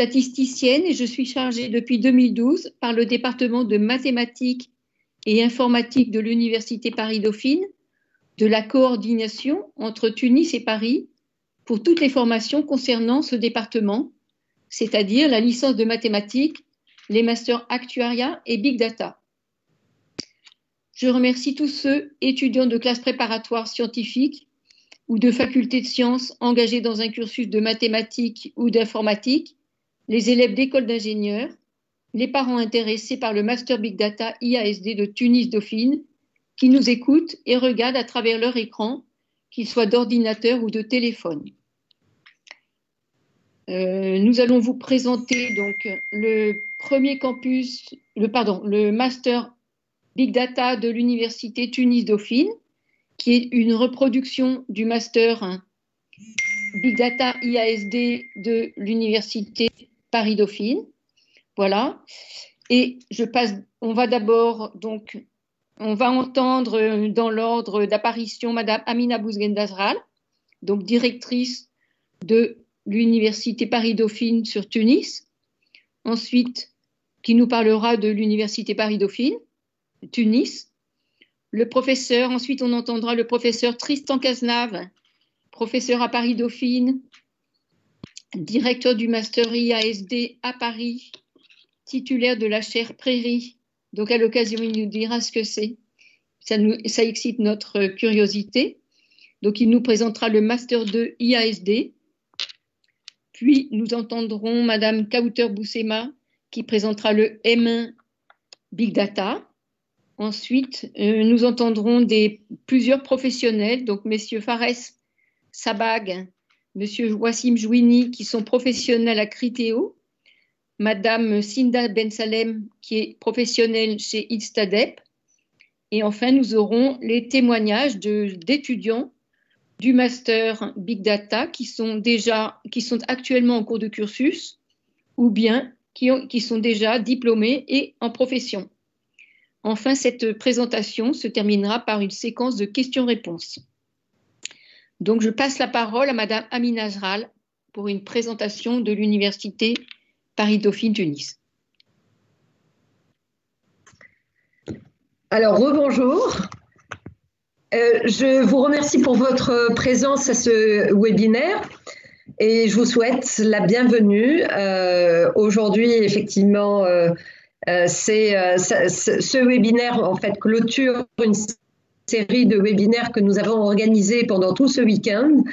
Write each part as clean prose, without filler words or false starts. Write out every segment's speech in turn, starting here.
statisticienne et je suis chargée depuis 2012 par le département de mathématiques et informatique de l'Université Paris-Dauphine de la coordination entre Tunis et Paris pour toutes les formations concernant ce département, c'est-à-dire la licence de mathématiques, les masters actuariat et big data. Je remercie tous ceux, étudiants de classes préparatoires scientifiques ou de facultés de sciences engagés dans un cursus de mathématiques ou d'informatique, les élèves d'écoles d'ingénieurs, les parents intéressés par le Master Big Data IASD de Tunis-Dauphine, qui nous écoutent et regardent à travers leur écran, qu'ils soient d'ordinateur ou de téléphone. Nous allons vous présenter donc le premier campus, le Master Big Data de l'Université Tunis-Dauphine, qui est une reproduction du Master Big Data IASD de l'Université Paris-Dauphine. Voilà. Et on va entendre dans l'ordre d'apparition Madame Amina Bouzguendazral, donc directrice de l'Université Paris-Dauphine sur Tunis. Ensuite, qui nous parlera de l'Université Paris-Dauphine, Tunis. Ensuite on entendra le professeur Tristan Cazenave, professeur à Paris-Dauphine, directeur du Master IASD à Paris, titulaire de la chaire Prairie. Donc à l'occasion, il nous dira ce que c'est. Ça excite notre curiosité. Donc il nous présentera le Master 2 IASD. Puis nous entendrons Madame Kauter Boussema qui présentera le M1 Big Data. Ensuite, nous entendrons plusieurs professionnels, donc messieurs Fares Sabag, monsieur Wassim Jouini, qui sont professionnels à Criteo, Madame Sinda Ben Salem, qui est professionnelle chez Instadep. Et enfin, nous aurons les témoignages d'étudiants du Master Big Data qui sont actuellement en cours de cursus ou bien qui sont déjà diplômés et en profession. Enfin, cette présentation se terminera par une séquence de questions-réponses. Donc, je passe la parole à Madame Amina Azral pour une présentation de l'Université Paris-Dauphine Tunis. Alors, rebonjour. Je vous remercie pour votre présence à ce webinaire et je vous souhaite la bienvenue. Aujourd'hui, effectivement, ce webinaire en fait clôture une série de webinaires que nous avons organisés pendant tout ce week-end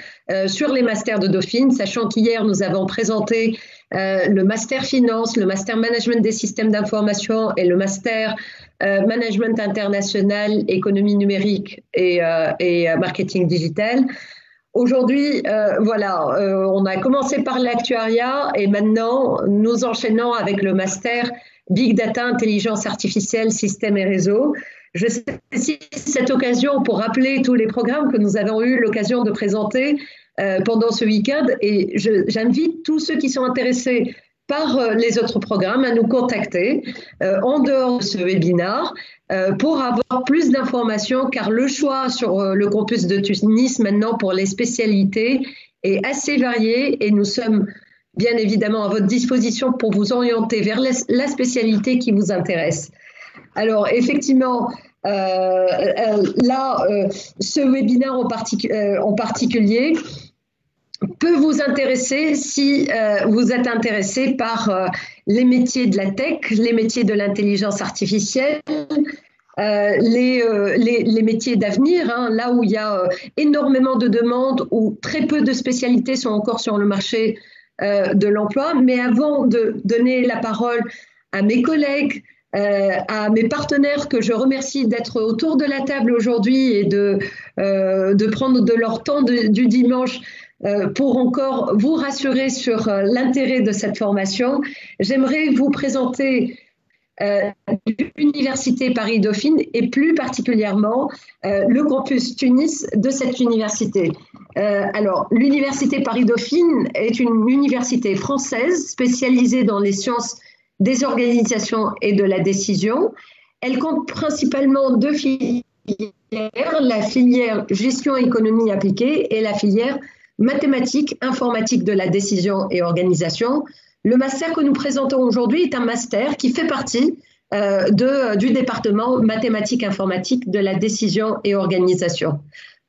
sur les masters de Dauphine, sachant qu'hier nous avons présenté le master finance, le master management des systèmes d'information et le master management international, économie numérique et marketing digital. Aujourd'hui, on a commencé par l'actuariat et maintenant nous enchaînons avec le master Big Data, intelligence artificielle, systèmes et réseaux. Je saisis cette occasion pour rappeler tous les programmes que nous avons eu l'occasion de présenter pendant ce week-end et j'invite tous ceux qui sont intéressés par les autres programmes à nous contacter en dehors de ce webinaire pour avoir plus d'informations car le choix sur le campus de Tunis maintenant pour les spécialités est assez varié et nous sommes bien évidemment à votre disposition pour vous orienter vers la spécialité qui vous intéresse. Alors effectivement, ce webinaire en particulier peut vous intéresser si vous êtes intéressé par les métiers de la tech, les métiers de l'intelligence artificielle, les métiers d'avenir, hein, là où il y a énormément de demandes, où très peu de spécialités sont encore sur le marché de l'emploi. Mais avant de donner la parole à mes collègues, à mes partenaires que je remercie d'être autour de la table aujourd'hui et de prendre de leur temps du dimanche pour encore vous rassurer sur l'intérêt de cette formation, j'aimerais vous présenter l'Université Paris-Dauphine et plus particulièrement le campus Tunis de cette université. Alors, l'Université Paris-Dauphine est une université française spécialisée dans les sciences des organisations et de la décision. Elle compte principalement deux filières, la filière gestion économie appliquée et la filière mathématiques, informatique de la décision et organisation. Le master que nous présentons aujourd'hui est un master qui fait partie du département mathématiques informatiques de la décision et organisation.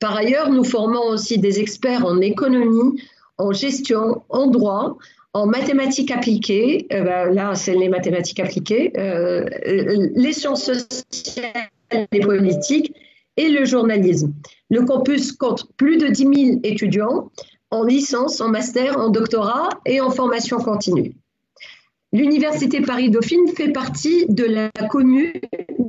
Par ailleurs, nous formons aussi des experts en économie, en gestion, en droit, en mathématiques appliquées, là c'est les mathématiques appliquées, les sciences sociales et politiques et le journalisme. Le campus compte plus de 10 000 étudiants en licence, en master, en doctorat et en formation continue. L'Université Paris-Dauphine fait partie de la commune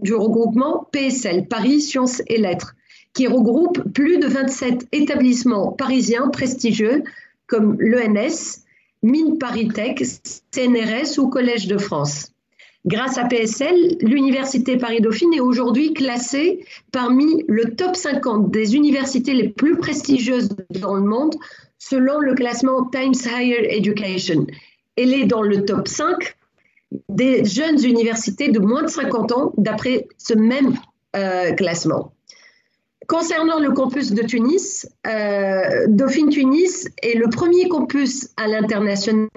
du regroupement PSL, Paris Sciences et Lettres, qui regroupe plus de 27 établissements parisiens prestigieux comme l'ENS, Mines ParisTech, CNRS ou Collège de France. Grâce à PSL, l'Université Paris-Dauphine est aujourd'hui classée parmi le top 50 des universités les plus prestigieuses dans le monde selon le classement Times Higher Education. Elle est dans le top 5 des jeunes universités de moins de 50 ans d'après ce même classement. Concernant le campus de Tunis, Dauphine Tunis est le premier campus à l'international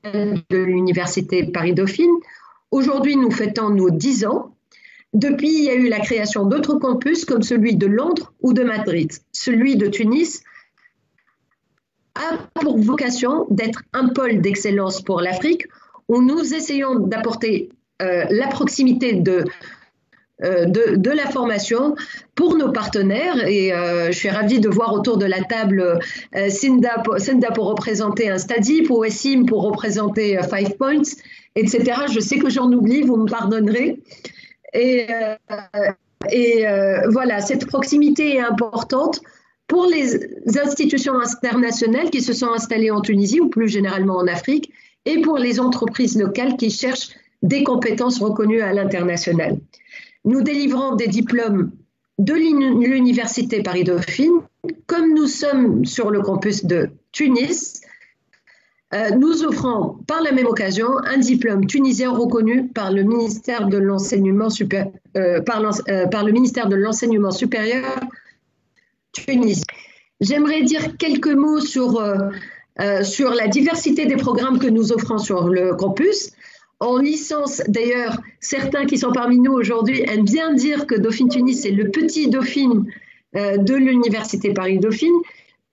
de l'Université Paris-Dauphine. Aujourd'hui, nous fêtons nos 10 ans. Depuis, il y a eu la création d'autres campus comme celui de Londres ou de Madrid. Celui de Tunis a pour vocation d'être un pôle d'excellence pour l'Afrique où nous essayons d'apporter la proximité de la formation pour nos partenaires et je suis ravie de voir autour de la table Senda pour représenter un Study, pour Wassim pour représenter 5 Points, etc. Je sais que j'en oublie, vous me pardonnerez. Et voilà, cette proximité est importante pour les institutions internationales qui se sont installées en Tunisie ou plus généralement en Afrique et pour les entreprises locales qui cherchent des compétences reconnues à l'international. Nous délivrons des diplômes de l'Université Paris-Dauphine. Comme nous sommes sur le campus de Tunis, nous offrons par la même occasion un diplôme tunisien reconnu par le ministère de l'Enseignement supérieur, par le ministère de l'Enseignement supérieur tunisien. J'aimerais dire quelques mots sur la diversité des programmes que nous offrons sur le campus. En licence, d'ailleurs, certains qui sont parmi nous aujourd'hui aiment bien dire que Dauphine Tunis est le petit Dauphine de l'Université Paris-Dauphine,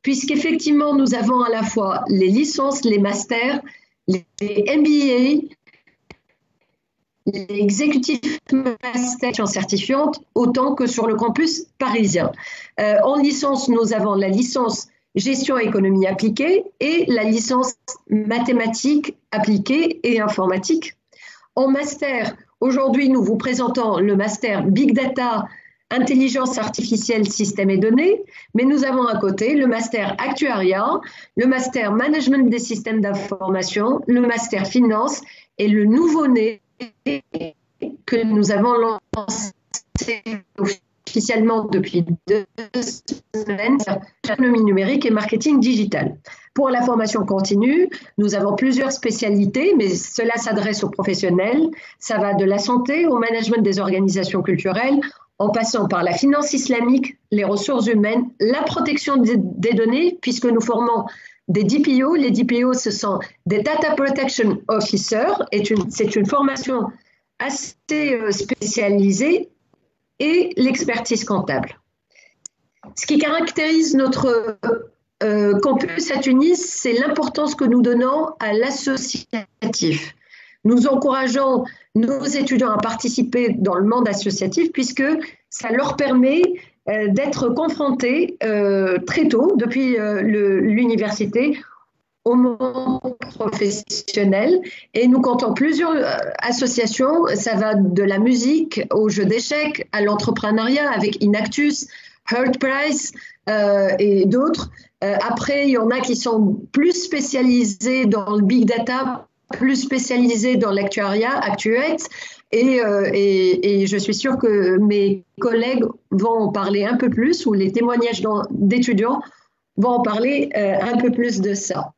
puisqu'effectivement, nous avons à la fois les licences, les masters, les MBA, les exécutifs masters certifiantes, autant que sur le campus parisien. En licence, nous avons la licence gestion et économie appliquée et la licence mathématiques appliquées et informatique. En master, aujourd'hui, nous vous présentons le master Big Data, Intelligence artificielle, systèmes et données, mais nous avons à côté le master Actuariat, le master Management des systèmes d'information, le master Finance et le nouveau-né que nous avons lancé officiellement depuis 2 semaines, économie numérique et marketing digital. Pour la formation continue, nous avons plusieurs spécialités, mais cela s'adresse aux professionnels. Ça va de la santé au management des organisations culturelles, en passant par la finance islamique, les ressources humaines, la protection des données, puisque nous formons des DPO. Les DPO, ce sont des Data Protection Officers, c'est une formation assez spécialisée, et l'expertise comptable. Ce qui caractérise notre campus à Tunis, c'est l'importance que nous donnons à l'associatif. Nous encourageons nos étudiants à participer dans le monde associatif puisque ça leur permet d'être confrontés très tôt, depuis l'université, au monde professionnel. Et nous comptons plusieurs associations. Ça va de la musique au jeu d'échecs, à l'entrepreneuriat avec Inactus, Heartprice et d'autres. Après, il y en a qui sont plus spécialisés dans le big data, plus spécialisés dans l'actuariat, Actuate. Et je suis sûre que mes collègues vont en parler un peu plus, ou les témoignages d'étudiants vont en parler un peu plus de ça.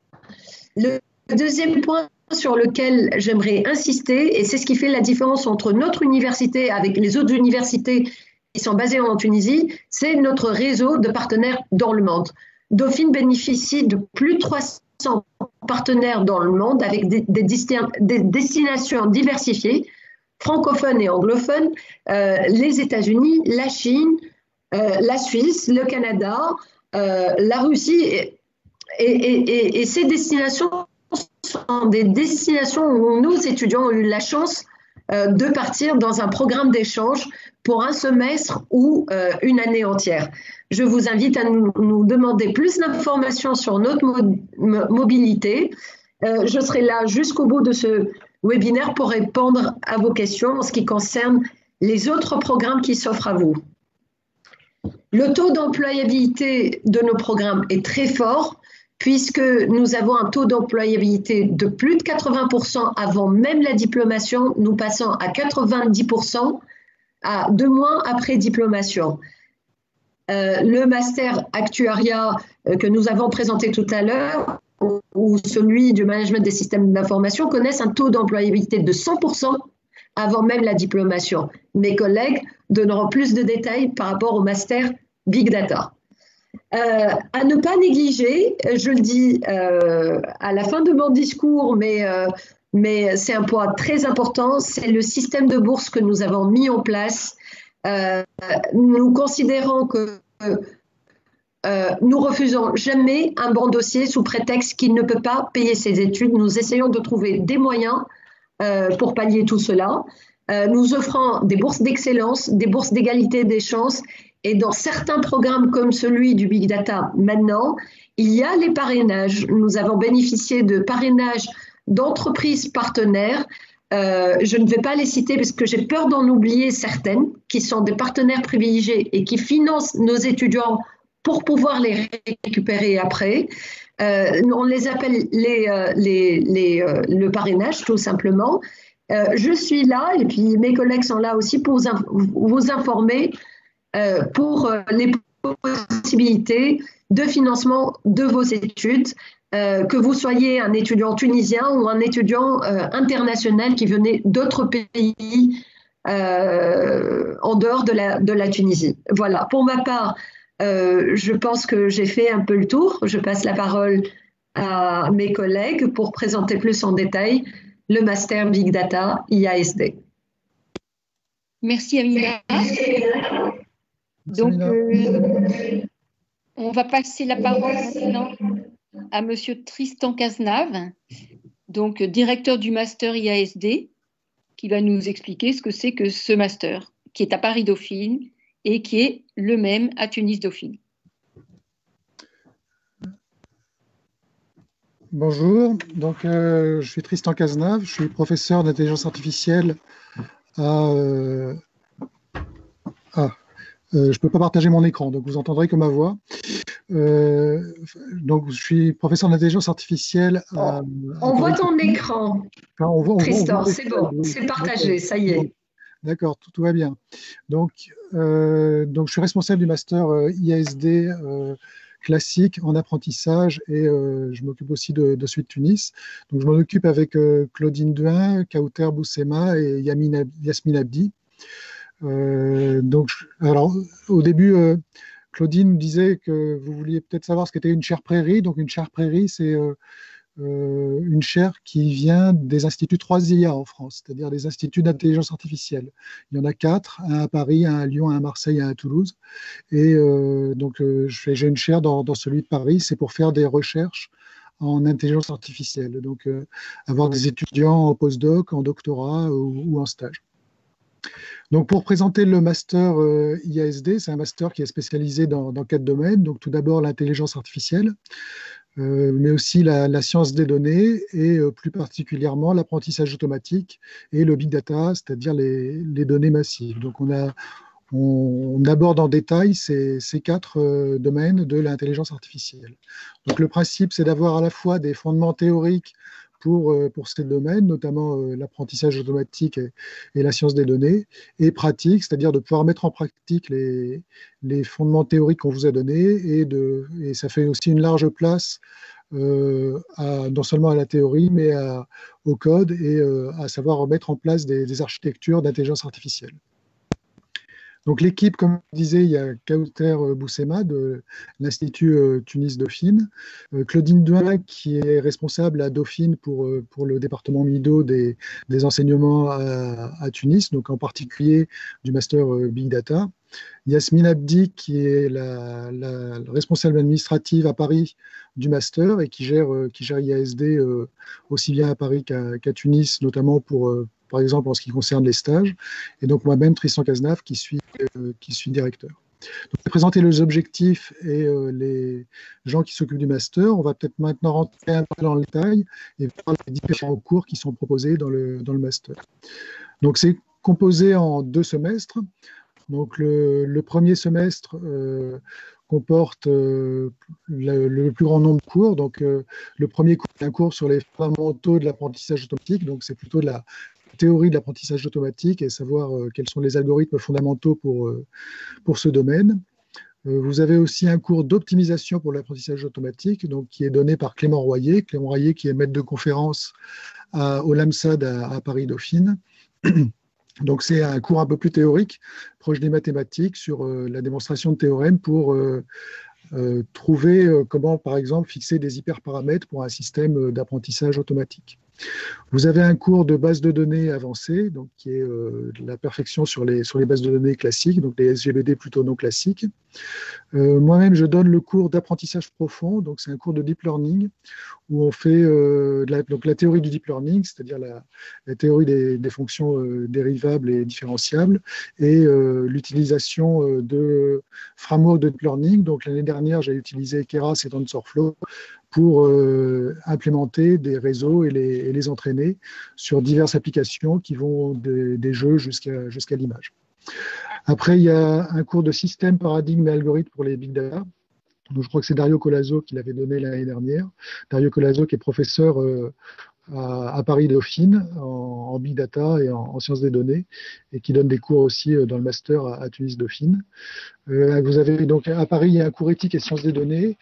Le deuxième point sur lequel j'aimerais insister, et c'est ce qui fait la différence entre notre université avec les autres universités qui sont basées en Tunisie, c'est notre réseau de partenaires dans le monde. Dauphine bénéficie de plus de 300 partenaires dans le monde avec des destinations diversifiées, francophones et anglophones, les États-Unis, la Chine, la Suisse, le Canada, la Russie. Et ces destinations sont des destinations où nos étudiants ont eu la chance de partir dans un programme d'échange pour un semestre ou une année entière. Je vous invite à nous demander plus d'informations sur notre mobilité. Je serai là jusqu'au bout de ce webinaire pour répondre à vos questions en ce qui concerne les autres programmes qui s'offrent à vous. Le taux d'employabilité de nos programmes est très fort puisque nous avons un taux d'employabilité de plus de 80% avant même la diplomation, nous passons à 90% à 2 mois après diplomation. Le master actuariat que nous avons présenté tout à l'heure ou celui du management des systèmes d'information connaissent un taux d'employabilité de 100% avant même la diplomation. Mes collègues donneront plus de détails par rapport au master Big Data. À ne pas négliger, je le dis à la fin de mon discours, mais c'est un point très important, c'est le système de bourse que nous avons mis en place. Nous considérons que nous refusons jamais un bon dossier sous prétexte qu'il ne peut pas payer ses études. Nous essayons de trouver des moyens pour pallier tout cela. Nous offrons des bourses d'excellence, des bourses d'égalité des chances. Et dans certains programmes comme celui du Big Data maintenant, il y a les parrainages. Nous avons bénéficié de parrainages d'entreprises partenaires. Je ne vais pas les citer parce que j'ai peur d'en oublier certaines qui sont des partenaires privilégiés et qui financent nos étudiants pour pouvoir les récupérer après. On les appelle le parrainage tout simplement. Je suis là et puis mes collègues sont là aussi pour vous informer pour les possibilités de financement de vos études, que vous soyez un étudiant tunisien ou un étudiant international qui venait d'autres pays en dehors de la Tunisie. Voilà, pour ma part, je pense que j'ai fait un peu le tour. Je passe la parole à mes collègues pour présenter plus en détail le Master Big Data IASD. Merci Amina. Donc, on va passer la parole maintenant à Monsieur Tristan Cazenave, donc directeur du Master IASD, qui va nous expliquer ce que c'est que ce master, qui est à Paris Dauphine et qui est le même à Tunis Dauphine. Bonjour, donc je suis Tristan Cazenave, je suis professeur d'intelligence artificielle à... je ne peux pas partager mon écran, donc vous entendrez que ma voix. Donc je suis professeur d'intelligence artificielle à... On voit ton écran, Tristan, c'est bon, c'est partagé, ça y est. D'accord, tout va bien. Donc je suis responsable du master IASD classique en apprentissage et je m'occupe aussi de Suite Tunis. Donc je m'en occupe avec Claudine Duin, Kauter Boussema et Yasmine Abdi. Alors au début, Claudine disait que vous vouliez peut-être savoir ce qu'était une chaire prairie. Donc une chaire prairie, c'est une chaire qui vient des instituts 3IA en France, c'est-à-dire des instituts d'intelligence artificielle. Il y en a 4, un à Paris, un à Lyon, un à Marseille, un à Toulouse. Et j'ai une chaire dans celui de Paris, c'est pour faire des recherches en intelligence artificielle. Donc avoir des étudiants en postdoc, en doctorat ou en stage. Donc pour présenter le master IASD, c'est un master qui est spécialisé dans 4 domaines. Donc tout d'abord l'intelligence artificielle, mais aussi la science des données et plus particulièrement l'apprentissage automatique et le big data, c'est-à-dire les données massives. Donc on aborde en détail ces 4 domaines de l'intelligence artificielle. Donc le principe, c'est d'avoir à la fois des fondements théoriques pour ces domaines, notamment l'apprentissage automatique et la science des données, et pratique, c'est-à-dire de pouvoir mettre en pratique les fondements théoriques qu'on vous a donnés, et ça fait aussi une large place non seulement à la théorie, mais au code, et à savoir mettre en place des architectures d'intelligence artificielle. Donc l'équipe, comme je disais, il y a Kauter Boussema de l'Institut Tunis Dauphine, Claudine Duin qui est responsable à Dauphine pour le département MIDO des enseignements à Tunis, donc en particulier du master Big Data. Yasmine Abdi qui est la responsable administrative à Paris du master et qui gère IASD aussi bien à Paris qu'à Tunis, notamment par exemple en ce qui concerne les stages. Et donc moi-même, Tristan Cazenave, qui suis directeur. Donc, je vais présenter les objectifs et les gens qui s'occupent du master. On va peut-être maintenant rentrer un peu dans le détail et voir les différents cours qui sont proposés dans le master. Donc c'est composé en 2 semestres. Donc le premier semestre comporte le plus grand nombre de cours. Donc le premier cours est un cours sur les fondamentaux de l'apprentissage automatique. Donc c'est plutôt de la théorie de l'apprentissage automatique et savoir quels sont les algorithmes fondamentaux pour ce domaine. Vous avez aussi un cours d'optimisation pour l'apprentissage automatique, donc, qui est donné par Clément Royer qui est maître de conférence au LAMSAD à Paris-Dauphine. Donc c'est un cours un peu plus théorique, proche des mathématiques, sur la démonstration de théorèmes pour trouver comment, par exemple, fixer des hyperparamètres pour un système d'apprentissage automatique. Vous avez un cours de base de données avancée, donc qui est de la perfection sur les bases de données classiques, donc les SGBD plutôt non classiques. Moi-même, je donne le cours d'apprentissage profond, donc c'est un cours de deep learning où on fait donc la théorie du deep learning, c'est-à-dire la théorie des fonctions dérivables et différenciables, et l'utilisation de frameworks de deep learning. Donc l'année dernière, j'ai utilisé Keras et TensorFlow pour implémenter des réseaux et les entraîner sur diverses applications qui vont des jeux jusqu'à l'image. Après, il y a un cours de système, paradigme et algorithme pour les big data. Donc, je crois que c'est Dario Colazo qui l'avait donné l'année dernière. Dario Colazo qui est professeur à Paris-Dauphine en big data et en sciences des données et qui donne des cours aussi dans le master à Tunis Dauphine. Vous avez donc à Paris, il y a un cours éthique et sciences des données.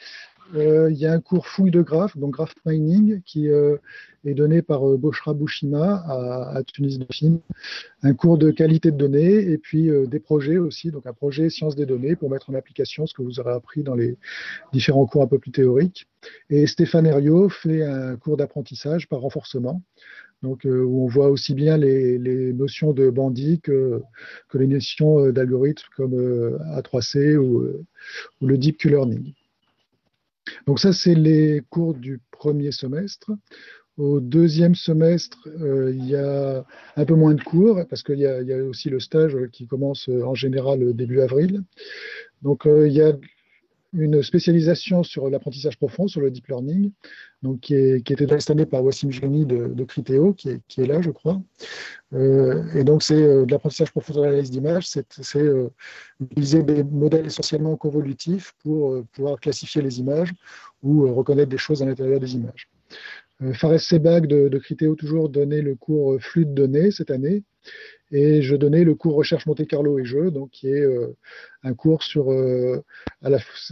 Il y a un cours fouille de graphes, donc graph mining, qui est donné par Boshra Bouchima à Tunis Dauphine. Un cours de qualité de données et puis des projets aussi, donc un projet sciences des données pour mettre en application ce que vous aurez appris dans les différents cours un peu plus théoriques. Et Stéphane Herriot fait un cours d'apprentissage par renforcement, donc où on voit aussi bien les notions de bandit que les notions d'algorithmes comme A3C ou le Deep Q-Learning. Donc ça, c'est les cours du premier semestre. Au deuxième semestre, il y a un peu moins de cours parce qu'il y a aussi le stage qui commence en général début avril. Donc il y a une spécialisation sur l'apprentissage profond, sur le deep learning, donc qui était donnée cette année par Wassim Jeni de Criteo, qui est là, je crois. Et donc, c'est de l'apprentissage profond de l'analyse d'image, c'est utiliser des modèles essentiellement convolutifs pour pouvoir classifier les images ou reconnaître des choses à l'intérieur des images. Fares Sebag de Criteo toujours donnait le cours flux de données cette année. Et je donnais le cours recherche Monte Carlo et jeux, donc qui est un cours sur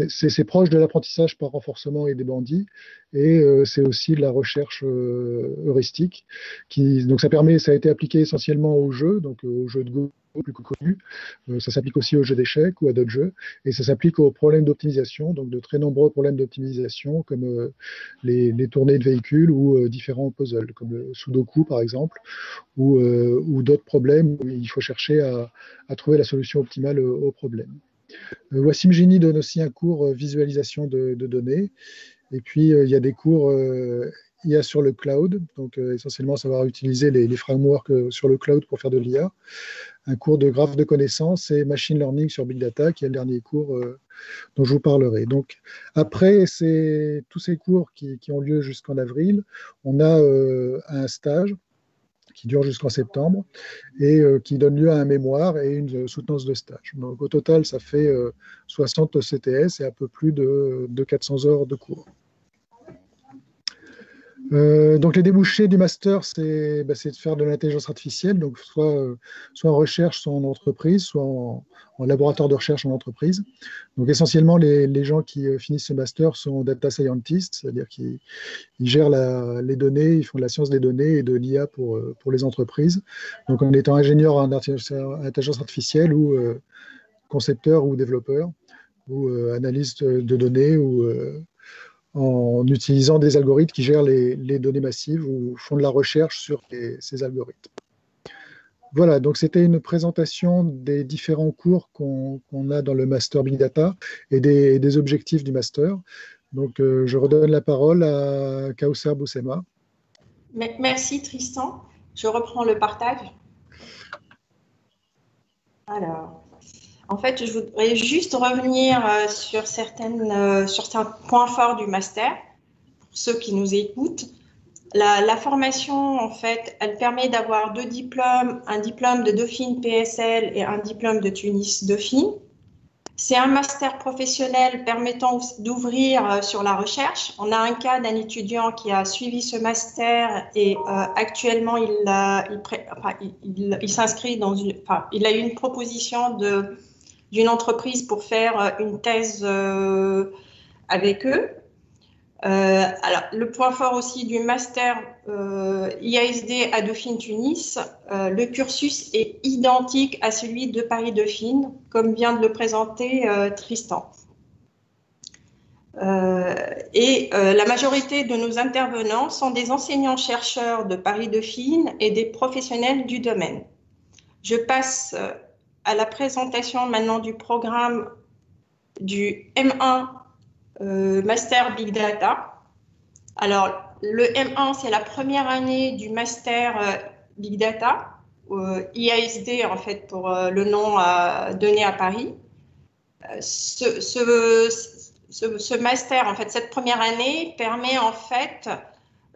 c'est proche de l'apprentissage par renforcement et des bandits, et c'est aussi de la recherche heuristique. Donc ça a été appliqué essentiellement aux jeux, donc aux jeux de Go plus connus. Ça s'applique aussi aux jeux d'échecs ou à d'autres jeux, et ça s'applique aux problèmes d'optimisation, donc de très nombreux problèmes d'optimisation comme les tournées de véhicules ou différents puzzles, comme le Sudoku par exemple, ou d'autres problèmes où il faut chercher à trouver la solution optimale au problème. Wassim Jeni donne aussi un cours visualisation de données. Et puis, il y a des cours IA sur le cloud, donc essentiellement savoir utiliser les frameworks sur le cloud pour faire de l'IA. Un cours de graphe de connaissances et machine learning sur big data, qui est le dernier cours dont je vous parlerai. Donc, après tous ces cours qui ont lieu jusqu'en avril, on a un stage qui dure jusqu'en septembre et qui donne lieu à un mémoire et une soutenance de stage. Donc, au total, ça fait 60 CTS et un peu plus de 400 heures de cours. Donc les débouchés du master, c'est de faire de l'intelligence artificielle, donc soit en recherche, soit en entreprise, soit en laboratoire de recherche en entreprise. Donc essentiellement, les gens qui finissent ce master sont data scientists, c'est-à-dire qu'ils gèrent les données, ils font de la science des données et de l'IA pour les entreprises. Donc en étant ingénieur en intelligence artificielle ou concepteurs ou développeurs, ou analystes de données, ou en utilisant des algorithmes qui gèrent les données massives ou font de la recherche sur ces algorithmes. Voilà, donc c'était une présentation des différents cours qu'on a dans le Master Big Data et des objectifs du Master. Donc, je redonne la parole à Kauser Boussema. Merci Tristan. Je reprends le partage. Alors, en fait, je voudrais juste revenir sur certains points forts du Master, pour ceux qui nous écoutent. La formation, en fait, elle permet d'avoir 2 diplômes, un diplôme de Dauphine PSL et un diplôme de Tunis Dauphine. C'est un master professionnel permettant d'ouvrir sur la recherche. On a un cas d'un étudiant qui a suivi ce master et actuellement il s'inscrit dans il a eu une proposition d'une entreprise pour faire une thèse avec eux. Alors, le point fort aussi du master IASD à Dauphine-Tunis, le cursus est identique à celui de Paris-Dauphine, comme vient de le présenter Tristan. La majorité de nos intervenants sont des enseignants-chercheurs de Paris-Dauphine et des professionnels du domaine. Je passe à la présentation maintenant du programme du M1 Master Big Data. Alors, le M1, c'est la première année du Master Big Data, IASD en fait pour le nom donné à Paris. Ce master, en fait, cette première année permet en fait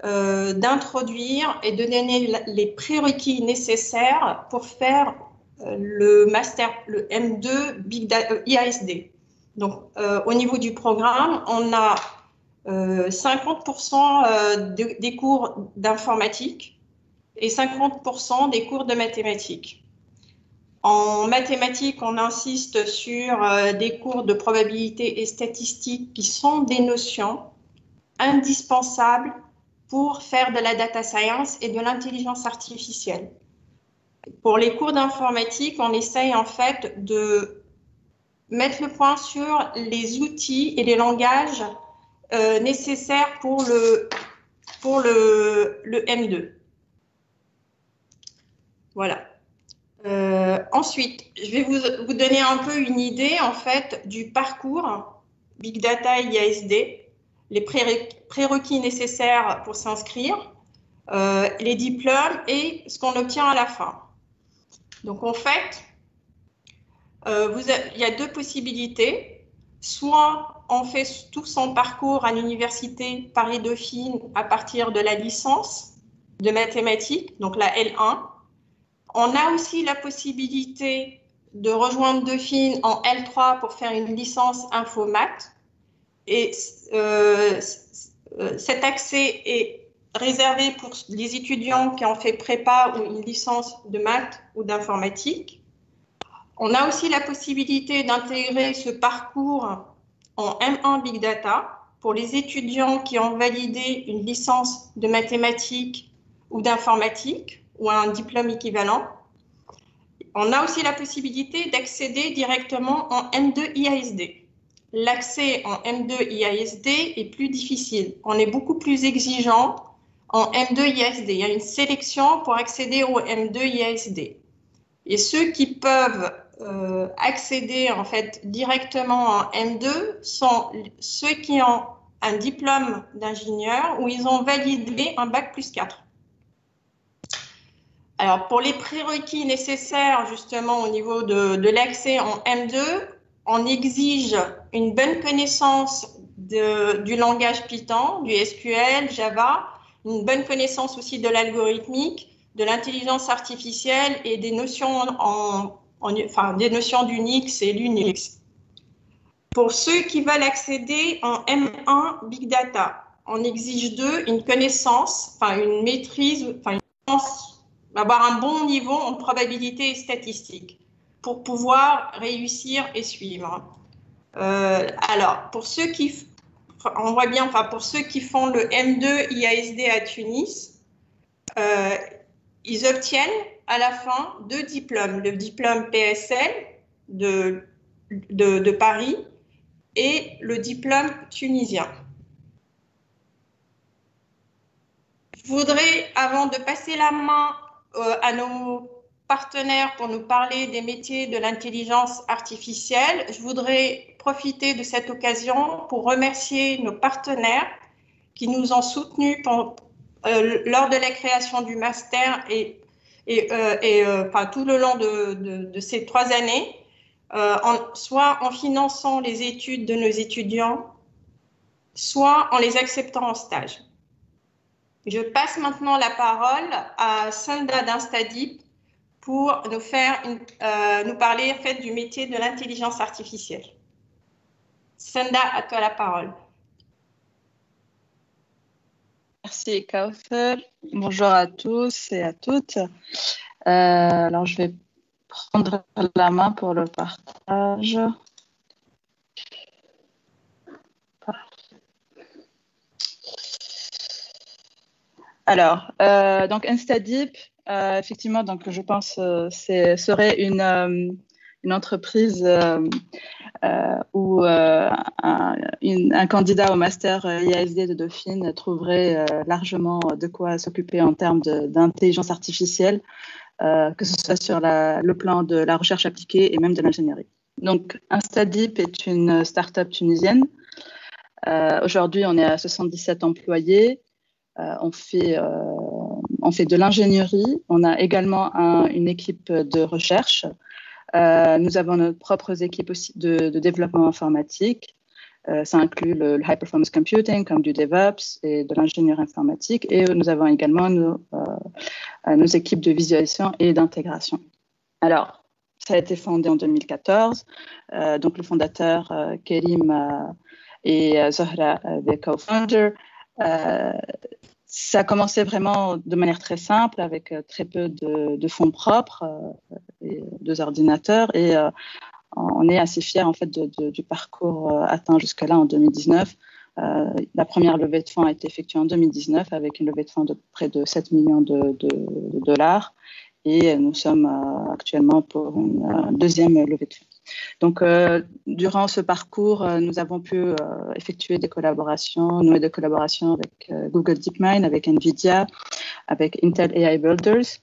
d'introduire et de donner les prérequis nécessaires pour faire le Master, le M2 Big Data, IASD. Donc, au niveau du programme, on a 50% des cours d'informatique et 50% des cours de mathématiques. En mathématiques, on insiste sur des cours de probabilité et statistique qui sont des notions indispensables pour faire de la data science et de l'intelligence artificielle. Pour les cours d'informatique, on essaye en fait de mettre le point sur les outils et les langages nécessaires pour le M2. Voilà. Ensuite, je vais vous donner un peu une idée en fait du parcours Big Data IASD, les prérequis nécessaires pour s'inscrire, les diplômes et ce qu'on obtient à la fin. Donc en fait, il y a 2 possibilités. Soit on fait tout son parcours à l'université Paris-Dauphine à partir de la licence de mathématiques, donc la L1. On a aussi la possibilité de rejoindre Dauphine en L3 pour faire une licence Infomat. Et cet accès est réservé pour les étudiants qui ont fait prépa ou une licence de maths ou d'informatique. On a aussi la possibilité d'intégrer ce parcours en M1 Big Data pour les étudiants qui ont validé une licence de mathématiques ou d'informatique ou un diplôme équivalent. On a aussi la possibilité d'accéder directement en M2 IASD. L'accès en M2 IASD est plus difficile. On est beaucoup plus exigeant en M2 IASD. Il y a une sélection pour accéder au M2 IASD. Et ceux qui peuvent accéder en fait directement en M2 sont ceux qui ont un diplôme d'ingénieur ou ils ont validé un bac plus 4. Alors pour les prérequis nécessaires justement au niveau de l'accès en M2, on exige une bonne connaissance du langage Python, du SQL, Java, une bonne connaissance aussi de l'algorithmique, de l'intelligence artificielle et des notions des notions d'Unix et Linux. Pour ceux qui veulent accéder en M1 Big Data, on exige d'eux une connaissance, une maîtrise, avoir un bon niveau en probabilité et statistique pour pouvoir réussir et suivre. Alors, pour ceux qui, on voit bien, pour ceux qui font le M2 IASD à Tunis, ils obtiennent à la fin 2 diplômes. Le diplôme PSL de de Paris et le diplôme tunisien. Je voudrais, avant de passer la main à nos partenaires pour nous parler des métiers de l'intelligence artificielle, je voudrais profiter de cette occasion pour remercier nos partenaires qui nous ont soutenus lors de la création du master et tout le long de ces 3 années, soit en finançant les études de nos étudiants, soit en les acceptant en stage. Je passe maintenant la parole à Sanda d'Instadip pour nous parler en fait, du métier de l'intelligence artificielle. Sanda, à toi la parole. Merci Kauthar. Bonjour à tous et à toutes. Alors je vais prendre la main pour le partage. Alors, donc Instadeep, effectivement, donc je pense serait une entreprise où un candidat au master IASD de Dauphine trouverait largement de quoi s'occuper en termes d'intelligence artificielle, que ce soit sur le plan de la recherche appliquée et même de l'ingénierie. Donc, Instadeep est une start-up tunisienne. Aujourd'hui, on est à 77 employés. On fait de l'ingénierie. On a également une équipe de recherche. Nous avons nos propres équipes aussi de développement informatique. Ça inclut le high performance computing comme du DevOps et de l'ingénierie informatique. Et nous avons également nos équipes de visualisation et d'intégration. Alors, ça a été fondé en 2014. Donc, le fondateur Kerim et Zohra, des co-founders. Ça a commencé vraiment de manière très simple avec très peu de fonds propres et 2 ordinateurs et on est assez fiers en fait du parcours atteint jusque-là en 2019. La première levée de fonds a été effectuée en 2019 avec une levée de fonds de près de 7 millions de dollars et nous sommes actuellement pour une deuxième levée de fonds. Donc, durant ce parcours, nous avons pu effectuer nouer des collaborations avec Google DeepMind, avec NVIDIA, avec Intel AI Builders.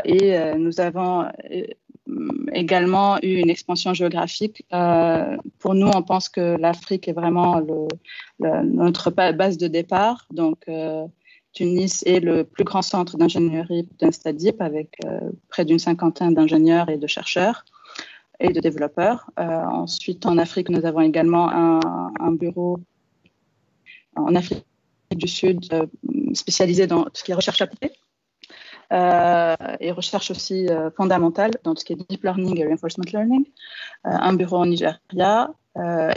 Et nous avons également eu une expansion géographique. Pour nous, on pense que l'Afrique est vraiment notre base de départ. Donc, Tunis est le plus grand centre d'ingénierie d'Instadip avec près d'une 50aine d'ingénieurs et de chercheurs et de développeurs. Ensuite, en Afrique, nous avons également un bureau en Afrique du Sud spécialisé dans tout ce qui est recherche appliquée et recherche aussi fondamentale dans tout ce qui est deep learning et reinforcement learning. Un bureau en Nigeria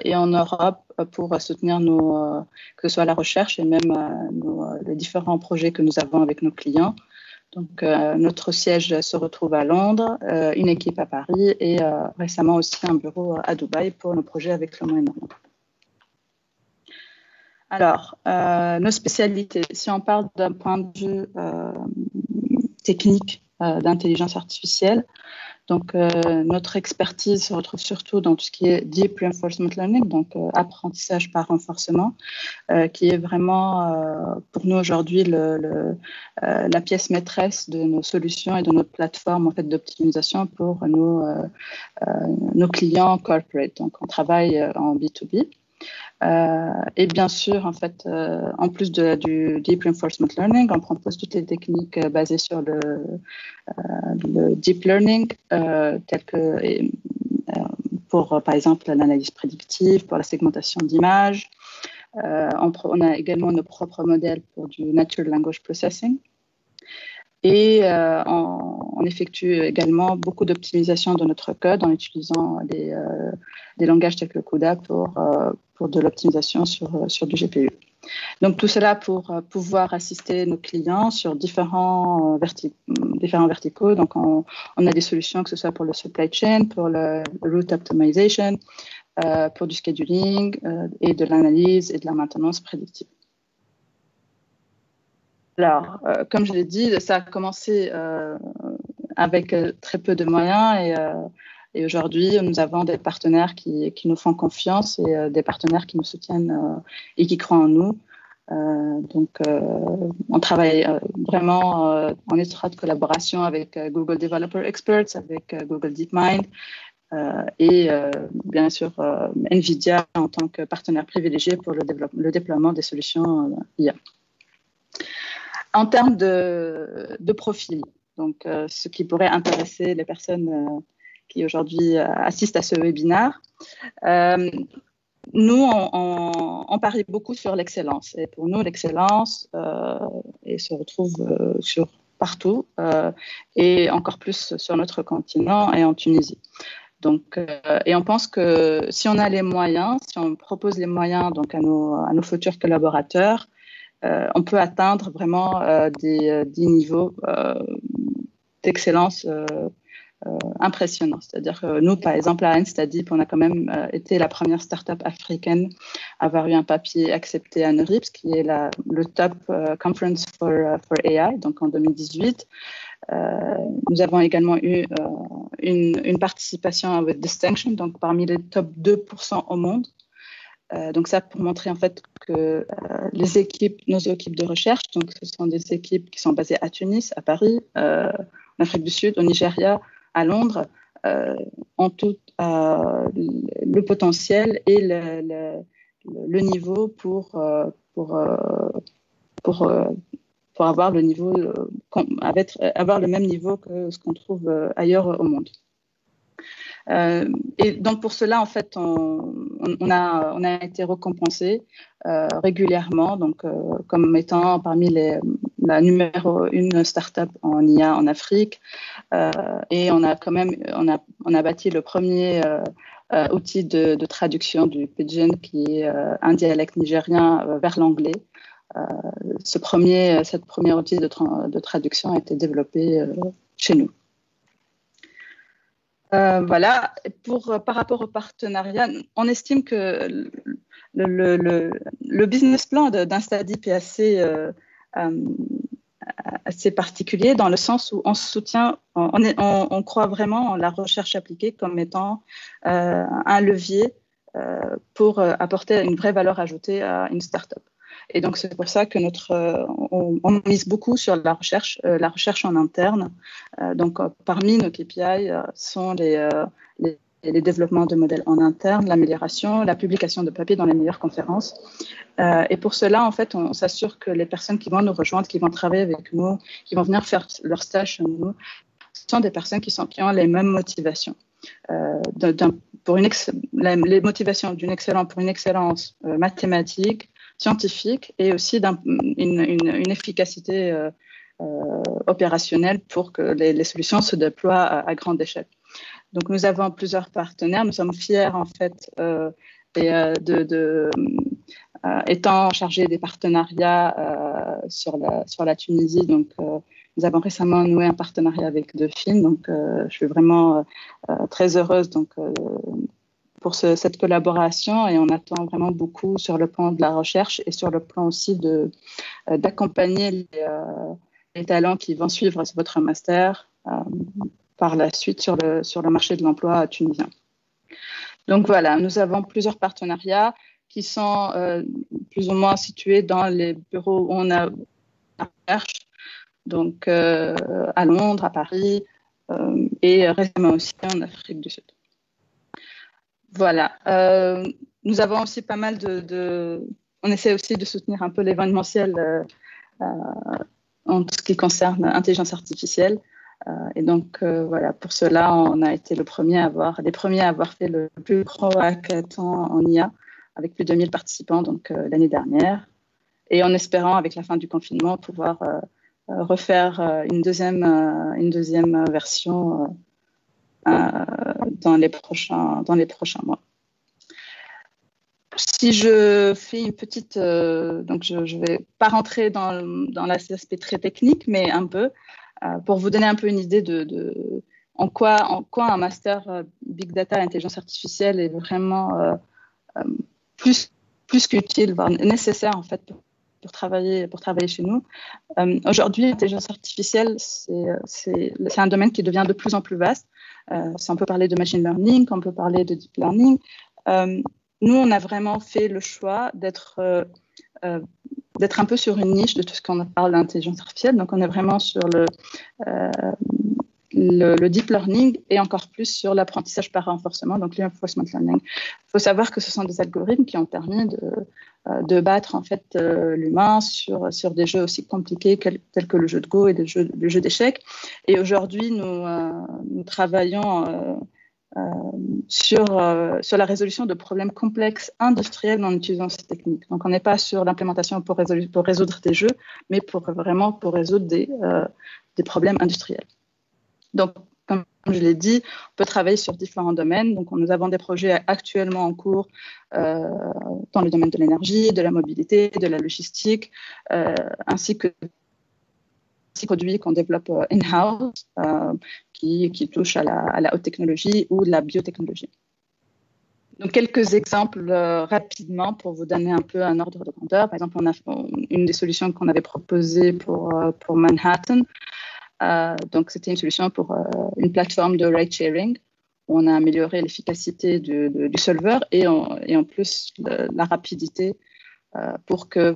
et en Europe pour soutenir que ce soit la recherche et même les différents projets que nous avons avec nos clients. Donc, notre siège se retrouve à Londres, une équipe à Paris et récemment aussi un bureau à Dubaï pour nos projets avec le Moyen-Orient. Alors, nos spécialités, si on parle d'un point de vue technique d'intelligence artificielle, donc notre expertise se retrouve surtout dans tout ce qui est Deep Reinforcement Learning, donc apprentissage par renforcement, qui est vraiment pour nous aujourd'hui la pièce maîtresse de nos solutions et de notre plateforme en fait, d'optimisation pour nos clients corporate. Donc on travaille en B2B. Et bien sûr, en fait, en plus du Deep Reinforcement Learning, on propose toutes les techniques basées sur le Deep Learning, telles que pour, par exemple, l'analyse prédictive, pour la segmentation d'images. On a également nos propres modèles pour du Natural Language Processing. Et on effectue également beaucoup d'optimisation de notre code en utilisant des langages tels que CUDA pour de l'optimisation sur du GPU. Donc tout cela pour pouvoir assister nos clients sur différents verticaux. Donc on a des solutions que ce soit pour le supply chain, pour le route optimization, pour du scheduling et de l'analyse et de la maintenance prédictive. Alors, comme je l'ai dit, ça a commencé avec très peu de moyens et Et aujourd'hui, nous avons des partenaires qui nous font confiance et des partenaires qui nous soutiennent et qui croient en nous. On travaille vraiment en étroite collaboration avec Google Developer Experts, avec Google DeepMind et bien sûr NVIDIA en tant que partenaire privilégié pour le déploiement des solutions IA. En termes de profil, donc ce qui pourrait intéresser les personnes qui aujourd'hui assistent à ce webinaire, nous, on parie beaucoup sur l'excellence. Et pour nous, l'excellence se retrouve partout et encore plus sur notre continent et en Tunisie. Donc, et on pense que si on a les moyens, si on propose les moyens donc à nos futurs collaborateurs, on peut atteindre vraiment des niveaux d'excellence impressionnants. C'est-à-dire que nous, par exemple, à Instadeep, on a quand même été la première start-up africaine à avoir eu un papier accepté à NeurIPS, qui est le Top Conference for AI, donc en 2018. Nous avons également eu une participation avec Distinction, donc parmi les top 2% au monde. Donc ça pour montrer en fait que nos équipes de recherche, donc ce sont des équipes qui sont basées à Tunis, à Paris, en Afrique du Sud, au Nigeria, à Londres, ont tout le potentiel et le niveau pour avoir le niveau, avoir le même niveau que ce qu'on trouve ailleurs au monde. Et donc pour cela, en fait, on a été récompensé régulièrement, donc comme étant parmi la numéro 1 start-up en IA en Afrique, et on a bâti le premier outil de traduction du Pidgin, qui est un dialecte nigérien vers l'anglais. Cette première outil de traduction a été développé chez nous. Voilà. Par rapport au partenariat, on estime que le business plan d'Instadeep est assez particulier dans le sens où on soutient, on croit vraiment en la recherche appliquée comme étant un levier pour apporter une vraie valeur ajoutée à une start-up. Et donc, c'est pour ça que on mise beaucoup sur la recherche en interne. Donc, parmi nos KPI sont les développements de modèles en interne, l'amélioration, la publication de papiers dans les meilleures conférences. Et pour cela, en fait, on s'assure que les personnes qui vont nous rejoindre, qui vont travailler avec nous, qui vont venir faire leur stage chez nous, sont des personnes qui ont les mêmes motivations. Les motivations pour une excellence mathématique, scientifique et aussi une efficacité opérationnelle pour que les solutions se déploient à grande échelle. Donc, nous avons plusieurs partenaires. Nous sommes fiers, en fait, étant chargés des partenariats sur la Tunisie. Donc, nous avons récemment noué un partenariat avec Dauphine. Donc, je suis vraiment très heureuse pour cette collaboration, et on attend vraiment beaucoup sur le plan de la recherche et sur le plan aussi d'accompagner les talents qui vont suivre votre master par la suite sur le marché de l'emploi tunisien. Donc voilà, nous avons plusieurs partenariats qui sont plus ou moins situés dans les bureaux où on a la recherche, donc à Londres, à Paris et récemment aussi en Afrique du Sud. Voilà. Nous avons aussi pas mal on essaie aussi de soutenir un peu l'événementiel en ce qui concerne l'intelligence artificielle. Et donc, voilà, pour cela, on a été les premiers à avoir fait le plus gros hackathon en IA avec plus de 1000 participants donc, l'année dernière. Et en espérant, avec la fin du confinement, pouvoir refaire une deuxième version dans les prochains mois. Si je fais une petite, donc je vais pas rentrer dans l'aspect très technique, mais un peu pour vous donner un peu une idée de en quoi un master Big Data et Intelligence Artificielle est vraiment plus qu'utile, voire nécessaire en fait pour travailler chez nous. Aujourd'hui, l'intelligence artificielle, c'est un domaine qui devient de plus en plus vaste. On peut parler de machine learning, on peut parler de deep learning. Nous, on a vraiment fait le choix d'être un peu sur une niche de tout ce qu'on parle d'intelligence artificielle. Donc, on est vraiment sur le deep learning et encore plus sur l'apprentissage par renforcement, donc reinforcement learning. Il faut savoir que ce sont des algorithmes qui ont permis de battre en fait l'humain sur des jeux aussi compliqués tels que le jeu de Go et le jeu d'échecs. Et aujourd'hui, nous travaillons sur la résolution de problèmes complexes industriels en utilisant ces techniques. Donc, on n'est pas sur l'implémentation pour résoudre des jeux, mais pour résoudre des problèmes industriels. Donc, comme je l'ai dit, on peut travailler sur différents domaines. Donc, nous avons des projets actuellement en cours dans le domaine de l'énergie, de la mobilité, de la logistique, ainsi que des produits qu'on développe in-house qui touchent à la haute technologie ou de la biotechnologie. Donc, quelques exemples rapidement pour vous donner un peu un ordre de grandeur. Par exemple, une des solutions qu'on avait proposées pour Manhattan. Donc, c'était une solution pour une plateforme de ride-sharing où on a amélioré l'efficacité du solver et en plus la rapidité pour que,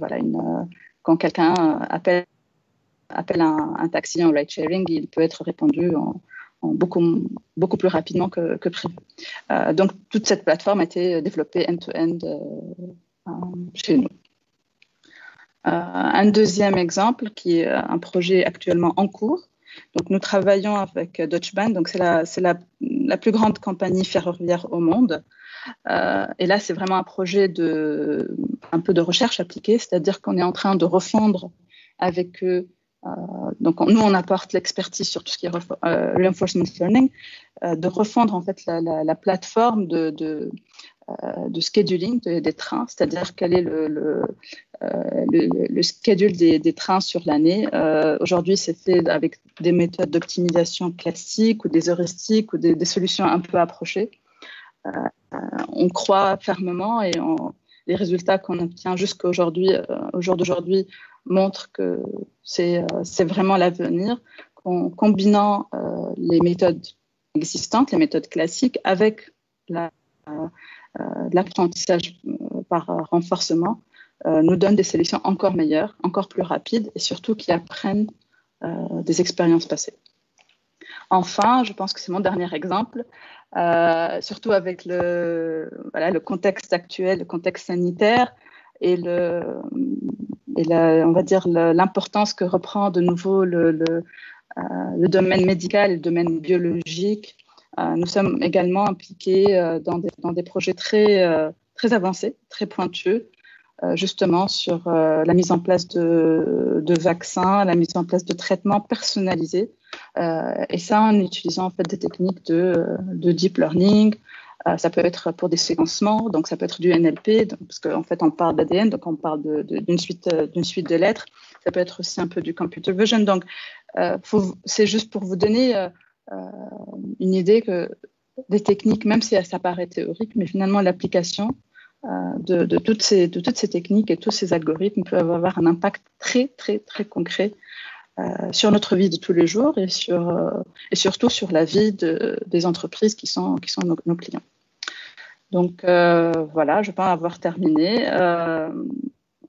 quand quelqu'un appelle un taxi en ride-sharing, il peut être répondu en beaucoup plus rapidement que prévu. Donc, toute cette plateforme a été développée end-to-end chez nous. Un deuxième exemple qui est un projet actuellement en cours. Donc, nous travaillons avec Deutsche Bahn, donc c'est la plus grande compagnie ferroviaire au monde. Et là, c'est vraiment un projet un peu de recherche appliquée, c'est-à-dire qu'on est en train de refondre avec eux. Donc, nous, on apporte l'expertise sur tout ce qui est reinforcement learning, de refondre en fait la plateforme de scheduling des trains, c'est-à-dire quel est le schedule des trains sur l'année. Aujourd'hui, c'est fait avec des méthodes d'optimisation classiques ou des heuristiques ou des solutions un peu approchées. On croit fermement et les résultats qu'on obtient jusqu'aujourd'hui, au jour d'aujourd'hui, montrent que c'est vraiment l'avenir, combinant les méthodes existantes, les méthodes classiques, avec l'apprentissage par renforcement, nous donne des solutions encore meilleures, encore plus rapides et surtout qui apprennent des expériences passées. Enfin, je pense que c'est mon dernier exemple, surtout avec le contexte actuel, le contexte sanitaire et on va dire l'importance que reprend de nouveau le domaine médical et le domaine biologique. Nous sommes également impliqués dans des projets très avancés, très pointus, justement sur la mise en place de vaccins, la mise en place de traitements personnalisés, et ça en utilisant en fait des techniques de deep learning. Ça peut être pour des séquencements, donc ça peut être du NLP, parce qu'en fait on parle d'ADN, donc on parle d'une suite de lettres. Ça peut être aussi un peu du computer vision. Donc c'est juste pour vous donner une idée que des techniques, même si ça paraît théorique, mais finalement l'application de toutes ces techniques et tous ces algorithmes peuvent avoir un impact très, très, très concret sur notre vie de tous les jours et surtout sur la vie des entreprises qui sont nos clients. Donc voilà, je pense avoir terminé.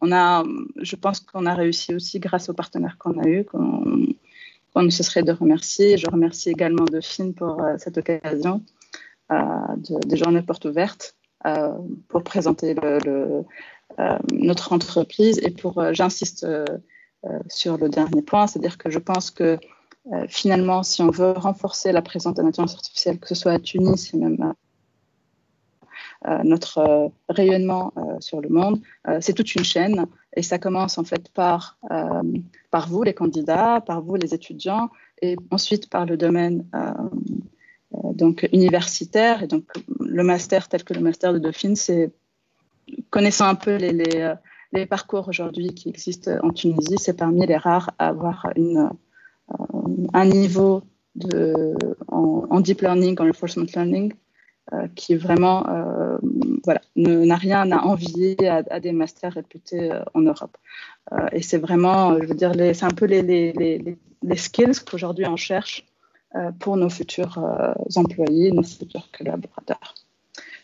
Je pense qu'on a réussi aussi grâce aux partenaires qu'on a eus, qu'on ne cesserait de remercier. Je remercie également Dauphine pour cette occasion de Journées Portes Ouvertes pour présenter notre entreprise et j'insiste sur le dernier point, c'est-à-dire que je pense que finalement, si on veut renforcer la présence de l'intelligence artificielle, que ce soit à Tunis et même notre rayonnement sur le monde, c'est toute une chaîne et ça commence en fait par vous les candidats, par vous les étudiants et ensuite par le domaine donc universitaire et donc le master tel que le master de Dauphine, c'est connaissant un peu les parcours aujourd'hui qui existent en Tunisie, c'est parmi les rares à avoir un niveau en deep learning, en reinforcement learning qui vraiment voilà, n'a rien à envier à des masters réputés en Europe. Et c'est vraiment, je veux dire, c'est un peu les skills qu'aujourd'hui on cherche pour nos futurs employés, nos futurs collaborateurs.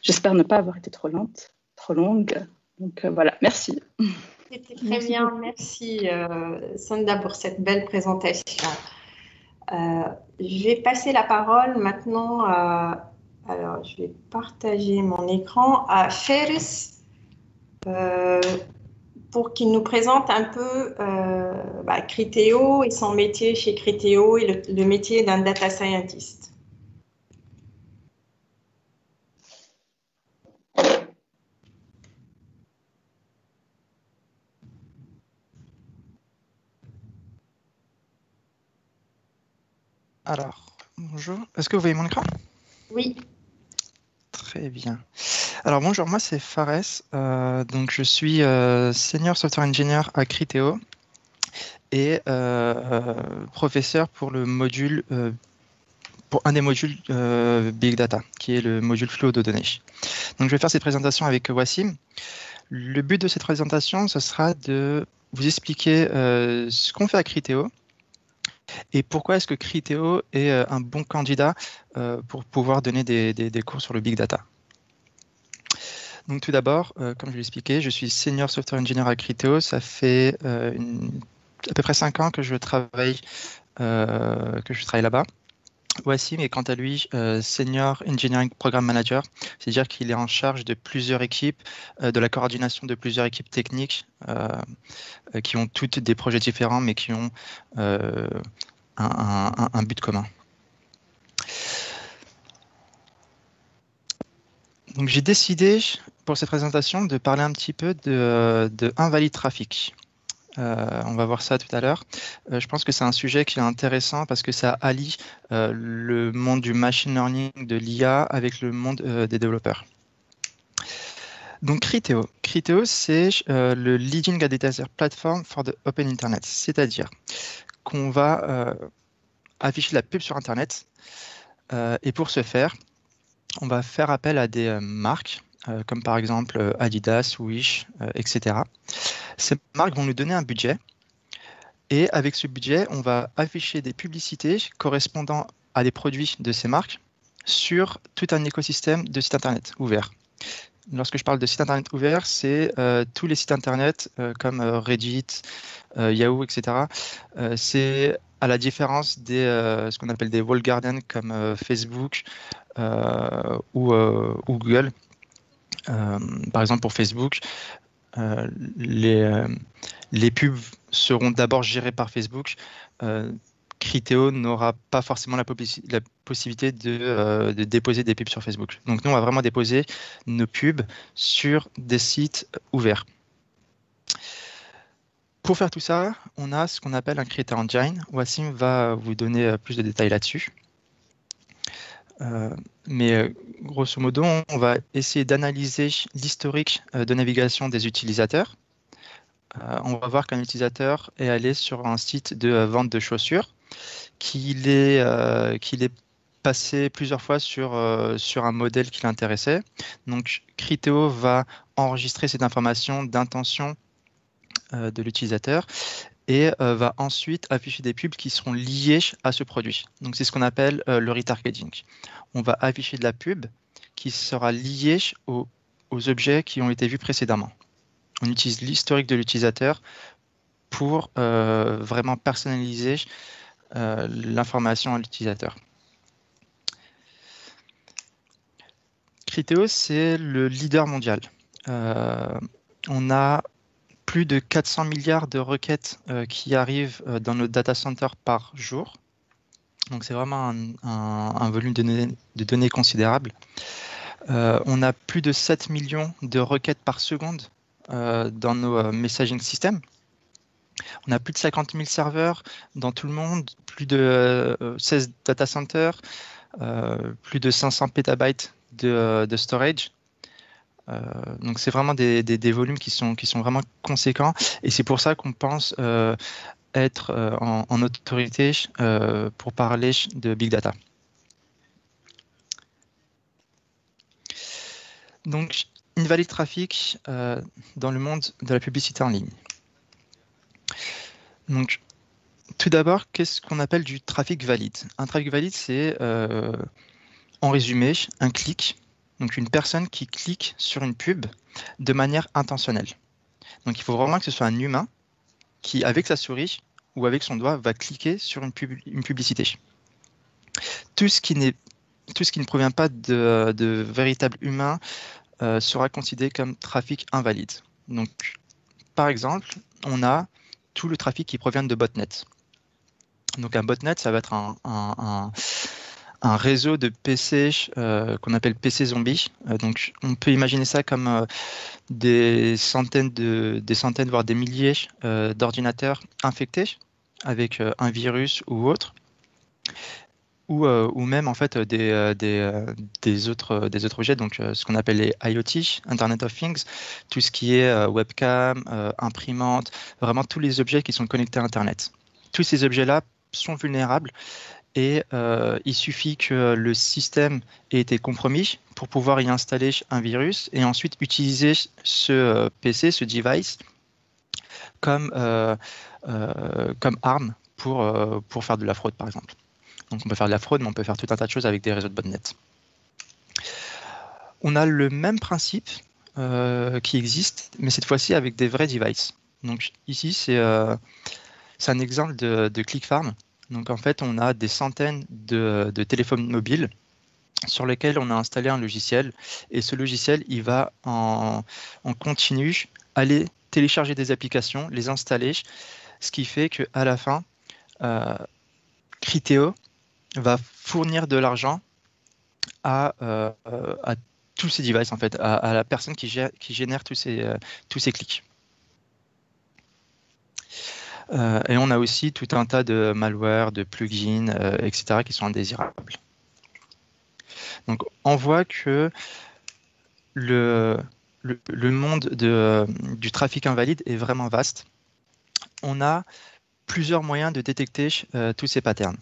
J'espère ne pas avoir été trop longue. Donc voilà, merci. C'était très bien, merci Sonda pour cette belle présentation. Je vais passer la parole maintenant alors je vais partager mon écran à Feris pour qu'il nous présente un peu Criteo et son métier chez Criteo et le métier d'un data scientist. Alors, bonjour. Est-ce que vous voyez mon écran? Oui. Très bien. Alors bonjour, moi c'est Fares. Donc je suis Senior Software Engineer à Criteo et professeur pour le module, pour un des modules Big Data, qui est le module flot de données. Donc je vais faire cette présentation avec Wassim. Le but de cette présentation, ce sera de vous expliquer ce qu'on fait à Criteo. Et pourquoi est-ce que Criteo est un bon candidat pour pouvoir donner des cours sur le Big Data? Donc tout d'abord, comme je l'ai expliqué, je suis Senior Software Engineer à Criteo. Ça fait à peu près 5 ans que je travaille là-bas. Wassim est quant à lui Senior Engineering Program Manager, c'est-à-dire qu'il est en charge de plusieurs équipes, de la coordination de plusieurs équipes techniques qui ont toutes des projets différents mais qui ont un but commun. Donc j'ai décidé pour cette présentation de parler un petit peu de invalid traffic. On va voir ça tout à l'heure. Je pense que c'est un sujet qui est intéressant parce que ça allie le monde du machine learning, de l'IA avec le monde des développeurs. Donc Criteo. Criteo, c'est le Leading Advertiser Platform for the Open Internet, c'est-à-dire qu'on va afficher la pub sur Internet et pour ce faire, on va faire appel à des marques comme par exemple Adidas, Wish, etc. Ces marques vont nous donner un budget et avec ce budget, on va afficher des publicités correspondant à des produits de ces marques sur tout un écosystème de sites Internet ouverts. Lorsque je parle de sites Internet ouverts, c'est tous les sites Internet comme Reddit, Yahoo, etc. C'est à la différence des ce qu'on appelle des walled gardens comme Facebook ou Google. Par exemple, pour Facebook, les pubs seront d'abord gérées par Facebook. Criteo n'aura pas forcément la possibilité de déposer des pubs sur Facebook. Donc nous, on va vraiment déposer nos pubs sur des sites ouverts. Pour faire tout ça, on a ce qu'on appelle un Creator Engine. Wassim va vous donner plus de détails là-dessus. Mais grosso modo, on va essayer d'analyser l'historique de navigation des utilisateurs. On va voir qu'un utilisateur est allé sur un site de vente de chaussures, qu'il est passé plusieurs fois sur un modèle qui l'intéressait. Donc, Criteo va enregistrer cette information d'intention de l'utilisateur et va ensuite afficher des pubs qui seront liées à ce produit. Donc, c'est ce qu'on appelle le retargeting. On va afficher de la pub qui sera liée aux objets qui ont été vus précédemment. On utilise l'historique de l'utilisateur pour vraiment personnaliser l'information à l'utilisateur. Criteo, c'est le leader mondial. On a plus de 400 milliards de requêtes qui arrivent dans nos data centers par jour. Donc c'est vraiment un volume de données considérable. On a plus de 7 millions de requêtes par seconde dans nos messaging systems. On a plus de 50 000 serveurs dans tout le monde, plus de 16 data centers, plus de 500 pétabytes de storage. Donc c'est vraiment des volumes qui sont vraiment conséquents et c'est pour ça qu'on pense être en autorité pour parler de Big Data. Donc, invalid traffic dans le monde de la publicité en ligne. Donc, tout d'abord, qu'est-ce qu'on appelle du trafic valide? Un trafic valide, c'est, en résumé, un clic, donc une personne qui clique sur une pub de manière intentionnelle. Donc, il faut vraiment que ce soit un humain qui, avec sa souris ou avec son doigt, va cliquer sur une publicité. Tout ce qui ne provient pas de véritables humains sera considéré comme trafic invalide. Donc, par exemple, on a tout le trafic qui provient de botnets. Donc, un botnet, ça va être un réseau de PC qu'on appelle PC zombies. Donc, on peut imaginer ça comme des centaines, voire des milliers d'ordinateurs infectés avec un virus ou autre. Ou même en fait des autres objets, donc ce qu'on appelle les IoT, Internet of Things, tout ce qui est webcam, imprimante, vraiment tous les objets qui sont connectés à Internet. Tous ces objets-là sont vulnérables et il suffit que le système ait été compromis pour pouvoir y installer un virus et ensuite utiliser ce PC, ce device, comme arme pour faire de la fraude, par exemple. Donc on peut faire de la fraude, mais on peut faire tout un tas de choses avec des réseaux de botnets. On a le même principe qui existe, mais cette fois-ci avec des vrais devices. Donc ici, c'est un exemple de ClickFarm. Donc en fait, on a des centaines de téléphones mobiles sur lesquels on a installé un logiciel. Et ce logiciel, il va en continu aller télécharger des applications, les installer, ce qui fait qu'à la fin, Criteo va fournir de l'argent à tous ces devices, en fait, à la personne qui génère tous ces clics. Et on a aussi tout un tas de malware, de plugins, etc. qui sont indésirables. Donc, on voit que le monde du trafic invalide est vraiment vaste. On a plusieurs moyens de détecter tous ces patterns.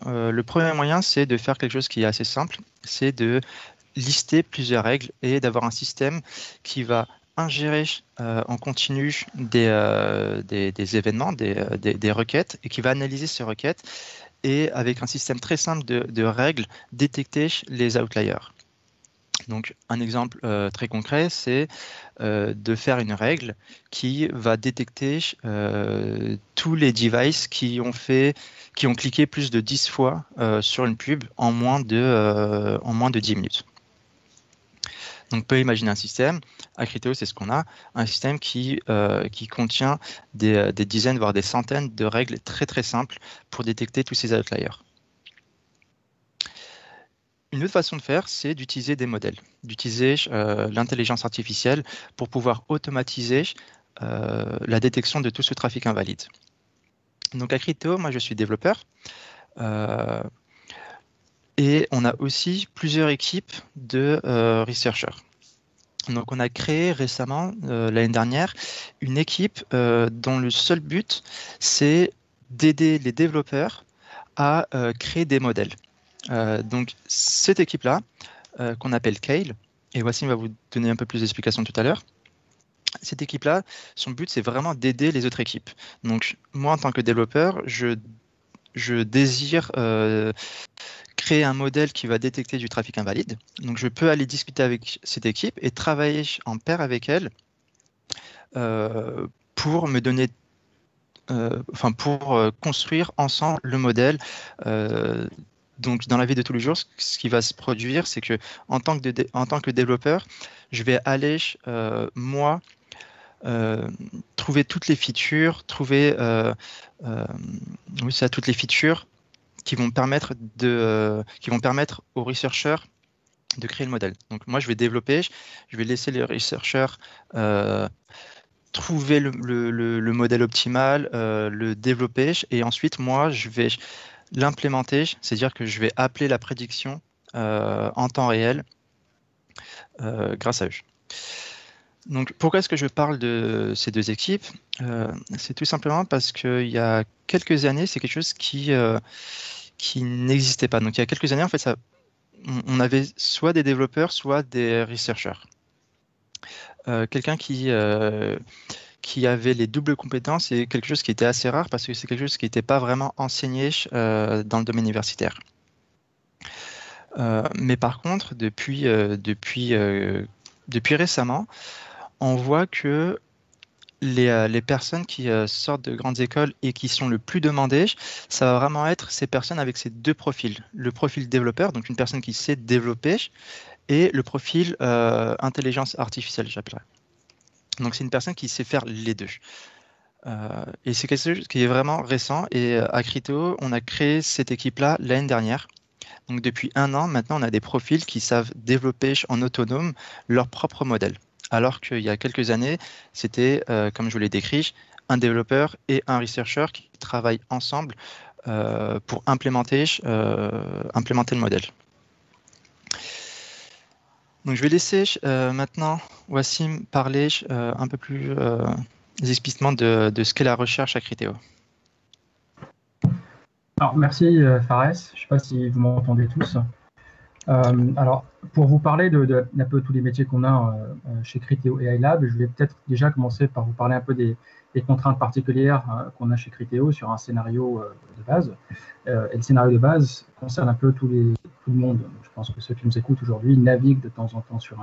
Le premier moyen, c'est de faire quelque chose qui est assez simple, c'est de lister plusieurs règles et d'avoir un système qui va ingérer en continu des événements, des requêtes, et qui va analyser ces requêtes et avec un système très simple de règles, détecter les outliers. Donc, un exemple très concret, c'est de faire une règle qui va détecter tous les devices qui ont cliqué plus de 10 fois sur une pub en moins de 10 minutes. Donc, on peut imaginer un système, à Criteo, c'est ce qu'on a, un système qui contient des dizaines, voire des centaines de règles très très simples pour détecter tous ces outliers. Une autre façon de faire, c'est d'utiliser des modèles, d'utiliser l'intelligence artificielle pour pouvoir automatiser la détection de tout ce trafic invalide. Donc à Criteo, moi je suis développeur et on a aussi plusieurs équipes de researchers. Donc on a créé récemment, l'année dernière, une équipe dont le seul but, c'est d'aider les développeurs à créer des modèles. Donc cette équipe-là, qu'on appelle Kale, et Wassim va vous donner un peu plus d'explications tout à l'heure, cette équipe-là, son but, c'est vraiment d'aider les autres équipes. Donc moi, en tant que développeur, je désire créer un modèle qui va détecter du trafic invalide. Donc je peux aller discuter avec cette équipe et travailler en pair avec elle pour me donner pour construire ensemble le modèle. Donc, dans la vie de tous les jours, ce qui va se produire, c'est que en tant que développeur, je vais aller, moi, trouver toutes les features, toutes les features qui vont permettre aux researchers de créer le modèle. Donc, moi, je vais développer, je vais laisser les researchers trouver le modèle optimal, le développer, et ensuite, moi, je vais l'implémenter, c'est-à-dire que je vais appeler la prédiction en temps réel grâce à eux. Donc, pourquoi est-ce que je parle de ces deux équipes? C'est tout simplement parce qu'il y a quelques années, c'est quelque chose qui n'existait pas. Donc, il y a quelques années, en fait, on avait soit des développeurs, soit des researchers. quelqu'un qui avait les doubles compétences, c'est quelque chose qui était assez rare parce que c'est quelque chose qui n'était pas vraiment enseigné dans le domaine universitaire. Mais par contre, depuis récemment, on voit que les personnes qui sortent de grandes écoles et qui sont le plus demandées, ça va vraiment être ces personnes avec ces deux profils. Le profil développeur, donc une personne qui sait développer, et le profil intelligence artificielle, j'appellerais. Donc c'est une personne qui sait faire les deux. Et c'est quelque chose qui est vraiment récent. Et à Criteo, on a créé cette équipe-là l'année dernière. Donc depuis 1 an, maintenant, on a des profils qui savent développer en autonome leur propre modèle. Alors qu'il y a quelques années, c'était, comme je vous l'ai décrit, un développeur et un researcher qui travaillent ensemble pour implémenter le modèle. Donc je vais laisser maintenant Wassim parler un peu plus explicitement de ce qu'est la recherche à Criteo. Alors, merci Fares, je ne sais pas si vous m'entendez tous. Alors, pour vous parler d'un peu tous les métiers qu'on a chez Criteo AI Lab, je vais peut-être déjà commencer par vous parler un peu des contraintes particulières qu'on a chez Criteo sur un scénario de base. Et le scénario de base concerne un peu tout le monde. Je pense que ceux qui nous écoutent aujourd'hui naviguent de temps en temps sur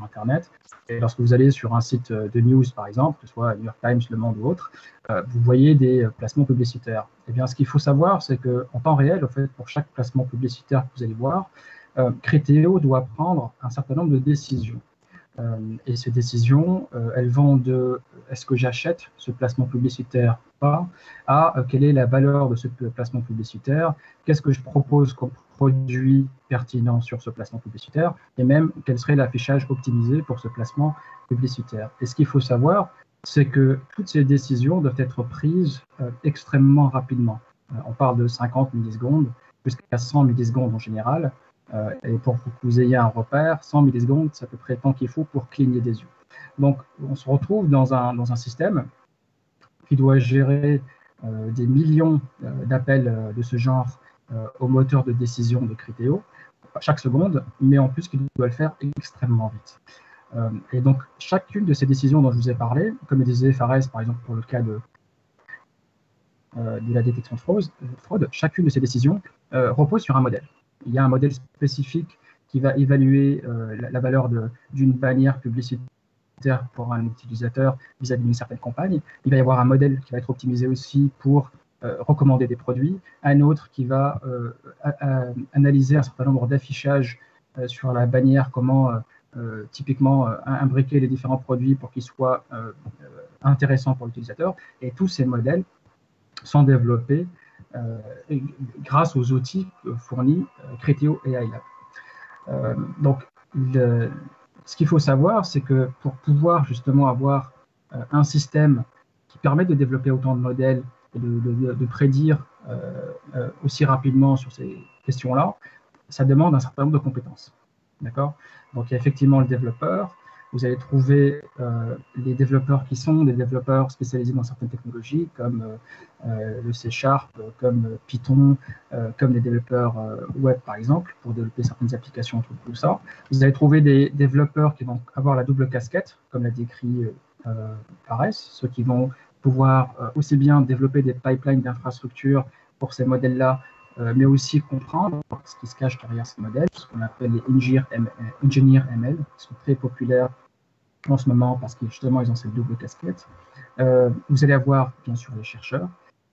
Internet. Et lorsque vous allez sur un site de news, par exemple, que ce soit New York Times, Le Monde ou autre, vous voyez des placements publicitaires. Eh bien, ce qu'il faut savoir, c'est qu'en temps réel, en fait, pour chaque placement publicitaire que vous allez voir, Criteo doit prendre un certain nombre de décisions. Et ces décisions, elles vont de est-ce que j'achète ce placement publicitaire ou pas, à quelle est la valeur de ce placement publicitaire, qu'est-ce que je propose comme produit pertinent sur ce placement publicitaire, et même quel serait l'affichage optimisé pour ce placement publicitaire. Et ce qu'il faut savoir, c'est que toutes ces décisions doivent être prises extrêmement rapidement. On parle de 50 millisecondes jusqu'à 100 millisecondes en général. Et pour que vous ayez un repère, 100 millisecondes, c'est à peu près le temps qu'il faut pour cligner des yeux. Donc, on se retrouve dans un système qui doit gérer des millions d'appels de ce genre au moteur de décision de Criteo chaque seconde, mais en plus, qu'il doit le faire extrêmement vite. Et donc, chacune de ces décisions dont je vous ai parlé, comme le disait Fares, par exemple, pour le cas de la détection de fraude, chacune de ces décisions repose sur un modèle. Il y a un modèle spécifique qui va évaluer la valeur d'une bannière publicitaire pour un utilisateur vis-à-vis d'une certaine campagne. Il va y avoir un modèle qui va être optimisé aussi pour recommander des produits, un autre qui va analyser un certain nombre d'affichages sur la bannière, comment typiquement imbriquer les différents produits pour qu'ils soient intéressants pour l'utilisateur. Et tous ces modèles sont développés grâce aux outils fournis Criteo AI Lab. Donc, ce qu'il faut savoir, c'est que pour pouvoir justement avoir un système qui permet de développer autant de modèles et de prédire aussi rapidement sur ces questions-là, ça demande un certain nombre de compétences. D'accord ? Donc, il y a effectivement le développeur. Vous allez trouver les développeurs qui sont des développeurs spécialisés dans certaines technologies, comme le C#, comme Python, comme des développeurs web, par exemple, pour développer certaines applications, tout ça. Vous allez trouver des développeurs qui vont avoir la double casquette, comme l'a décrit Fares, ceux qui vont pouvoir aussi bien développer des pipelines d'infrastructure pour ces modèles-là, mais aussi comprendre ce qui se cache derrière ces modèles, ce qu'on appelle les engineers ML, qui sont très populaires en ce moment parce que justement ils ont cette double casquette. Vous allez avoir bien sûr les chercheurs.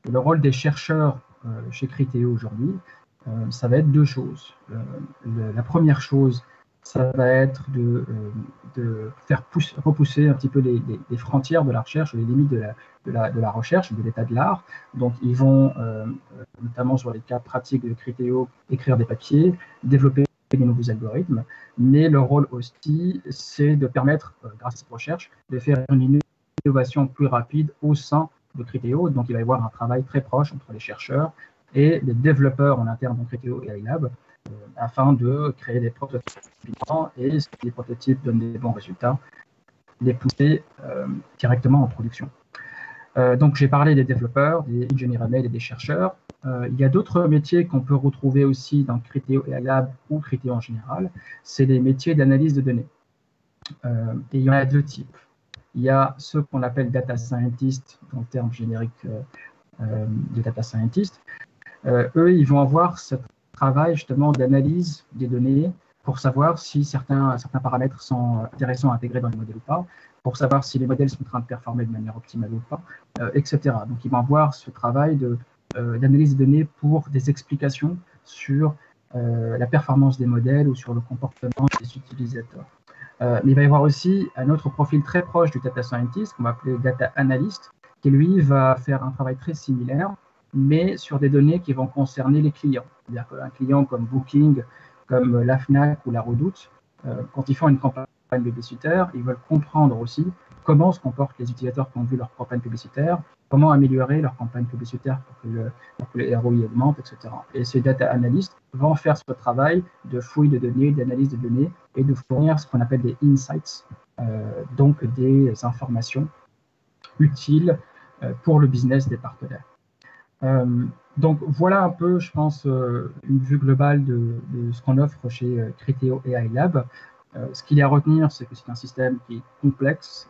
Et le rôle des chercheurs chez Criteo aujourd'hui, ça va être deux choses. La première chose, ça va être de faire repousser un petit peu les frontières de la recherche, les limites de la recherche, de l'état de l'art. Donc, ils vont, notamment sur les cas pratiques de Criteo, écrire des papiers, développer de nouveaux algorithmes, mais leur rôle aussi, c'est de permettre, grâce à cette recherche, de faire une innovation plus rapide au sein de Criteo. Donc, il va y avoir un travail très proche entre les chercheurs et les développeurs en interne dans Criteo AI Lab, afin de créer des prototypes et si les prototypes donnent des bons résultats, les pousser directement en production. Donc, j'ai parlé des développeurs, des ingénieurs ML et des chercheurs. Il y a d'autres métiers qu'on peut retrouver aussi dans Criteo AI Lab ou Criteo en général. C'est les métiers d'analyse de données. Et il y en a deux types. Il y a ceux qu'on appelle data scientists, dans le terme générique de data scientist. Eux, ils vont avoir ce travail justement d'analyse des données pour savoir si certains paramètres sont intéressants à intégrer dans les modèles ou pas, pour savoir si les modèles sont en train de performer de manière optimale ou pas, etc. Donc, ils vont avoir ce travail d'analyse des données pour des explications sur la performance des modèles ou sur le comportement des utilisateurs. Mais il va y avoir aussi un autre profil très proche du data scientist, qu'on va appeler data analyst, qui lui va faire un travail très similaire, mais sur des données qui vont concerner les clients. C'est-à-dire qu'un client comme Booking, comme la Fnac ou la Redoute, quand ils font une campagne publicitaire, ils veulent comprendre aussi comment se comportent les utilisateurs qui ont vu leur campagne publicitaire, comment améliorer leur campagne publicitaire pour que les ROI augmentent, etc. Et ces data analysts vont faire ce travail de fouille de données, d'analyse de données et de fournir ce qu'on appelle des insights, donc des informations utiles pour le business des partenaires. Donc voilà un peu, je pense, une vue globale de ce qu'on offre chez Criteo AI Lab. Ce qu'il y a à retenir, c'est que c'est un système qui est complexe,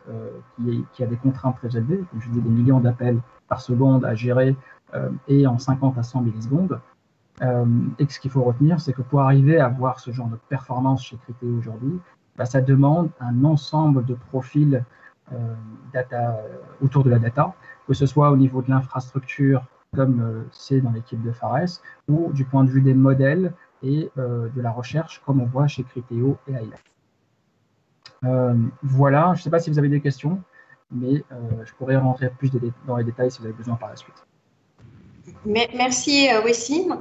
qui a des contraintes très élevées, comme je dis, des millions d'appels par seconde à gérer et en 50 à 100 millisecondes. Et ce qu'il faut retenir, c'est que pour arriver à avoir ce genre de performance chez Criteo aujourd'hui, ça demande un ensemble de profils data, autour de la data, que ce soit au niveau de l'infrastructure, comme c'est dans l'équipe de Fares, ou du point de vue des modèles et de la recherche, comme on voit chez Criteo et AI Lab. Voilà, je ne sais pas si vous avez des questions, mais je pourrais rentrer plus dans les détails si vous avez besoin par la suite. Merci, Wessim.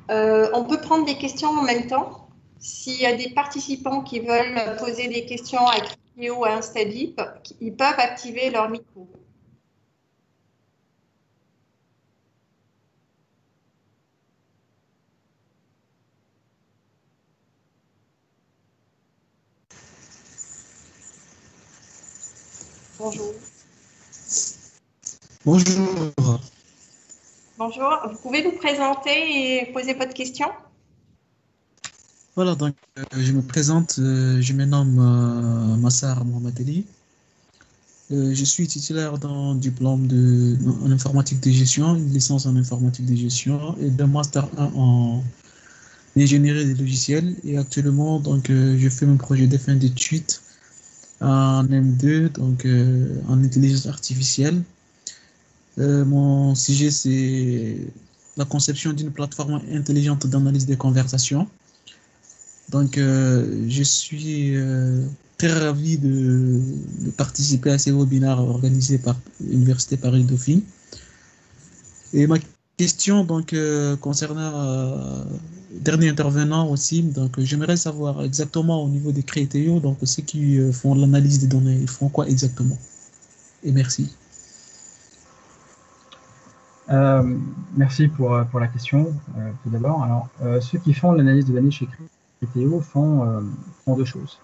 On peut prendre des questions en même temps. S'il y a des participants qui veulent poser des questions à Criteo ou à Instadip, ils peuvent activer leur micro. Bonjour. Bonjour. Bonjour. Vous pouvez vous présenter et poser votre question? Voilà, donc je me présente, je me nomme Massar Mohamedeli. Je suis titulaire d'un diplôme en informatique de gestion, une licence en informatique de gestion et d'un master 1 en ingénierie des logiciels. Et actuellement, donc, je fais mon projet de fin d'études en M2, donc en intelligence artificielle. Mon sujet, c'est la conception d'une plateforme intelligente d'analyse des conversations. Donc, je suis très ravi de participer à ces webinaires organisés par l'Université Paris-Dauphine. Et ma question, donc, concernant le dernier intervenant aussi, donc, j'aimerais savoir exactement au niveau des Criteo, donc, ceux qui font l'analyse des données, ils font quoi exactement? Et merci. Merci pour la question, tout d'abord. Alors, ceux qui font l'analyse de données chez Criteo font deux choses.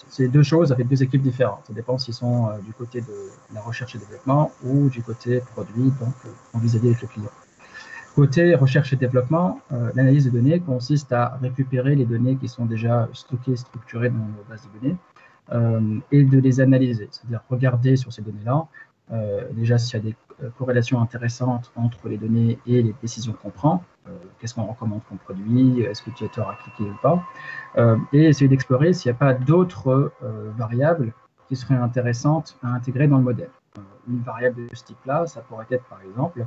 C'est deux choses avec deux équipes différentes. Ça dépend s'ils sont du côté de la recherche et développement ou du côté produit, donc vis-à-vis avec le client. Côté recherche et développement, l'analyse de données consiste à récupérer les données qui sont déjà stockées, structurées dans nos bases de données et de les analyser, c'est-à-dire regarder sur ces données-là déjà s'il y a des corrélations intéressantes entre les données et les décisions qu'on prend, qu'est-ce qu'on recommande comme produit, est-ce que l'utilisateur a cliqué ou pas, et essayer d'explorer s'il n'y a pas d'autres variables qui seraient intéressantes à intégrer dans le modèle. Une variable de ce type-là, ça pourrait être par exemple,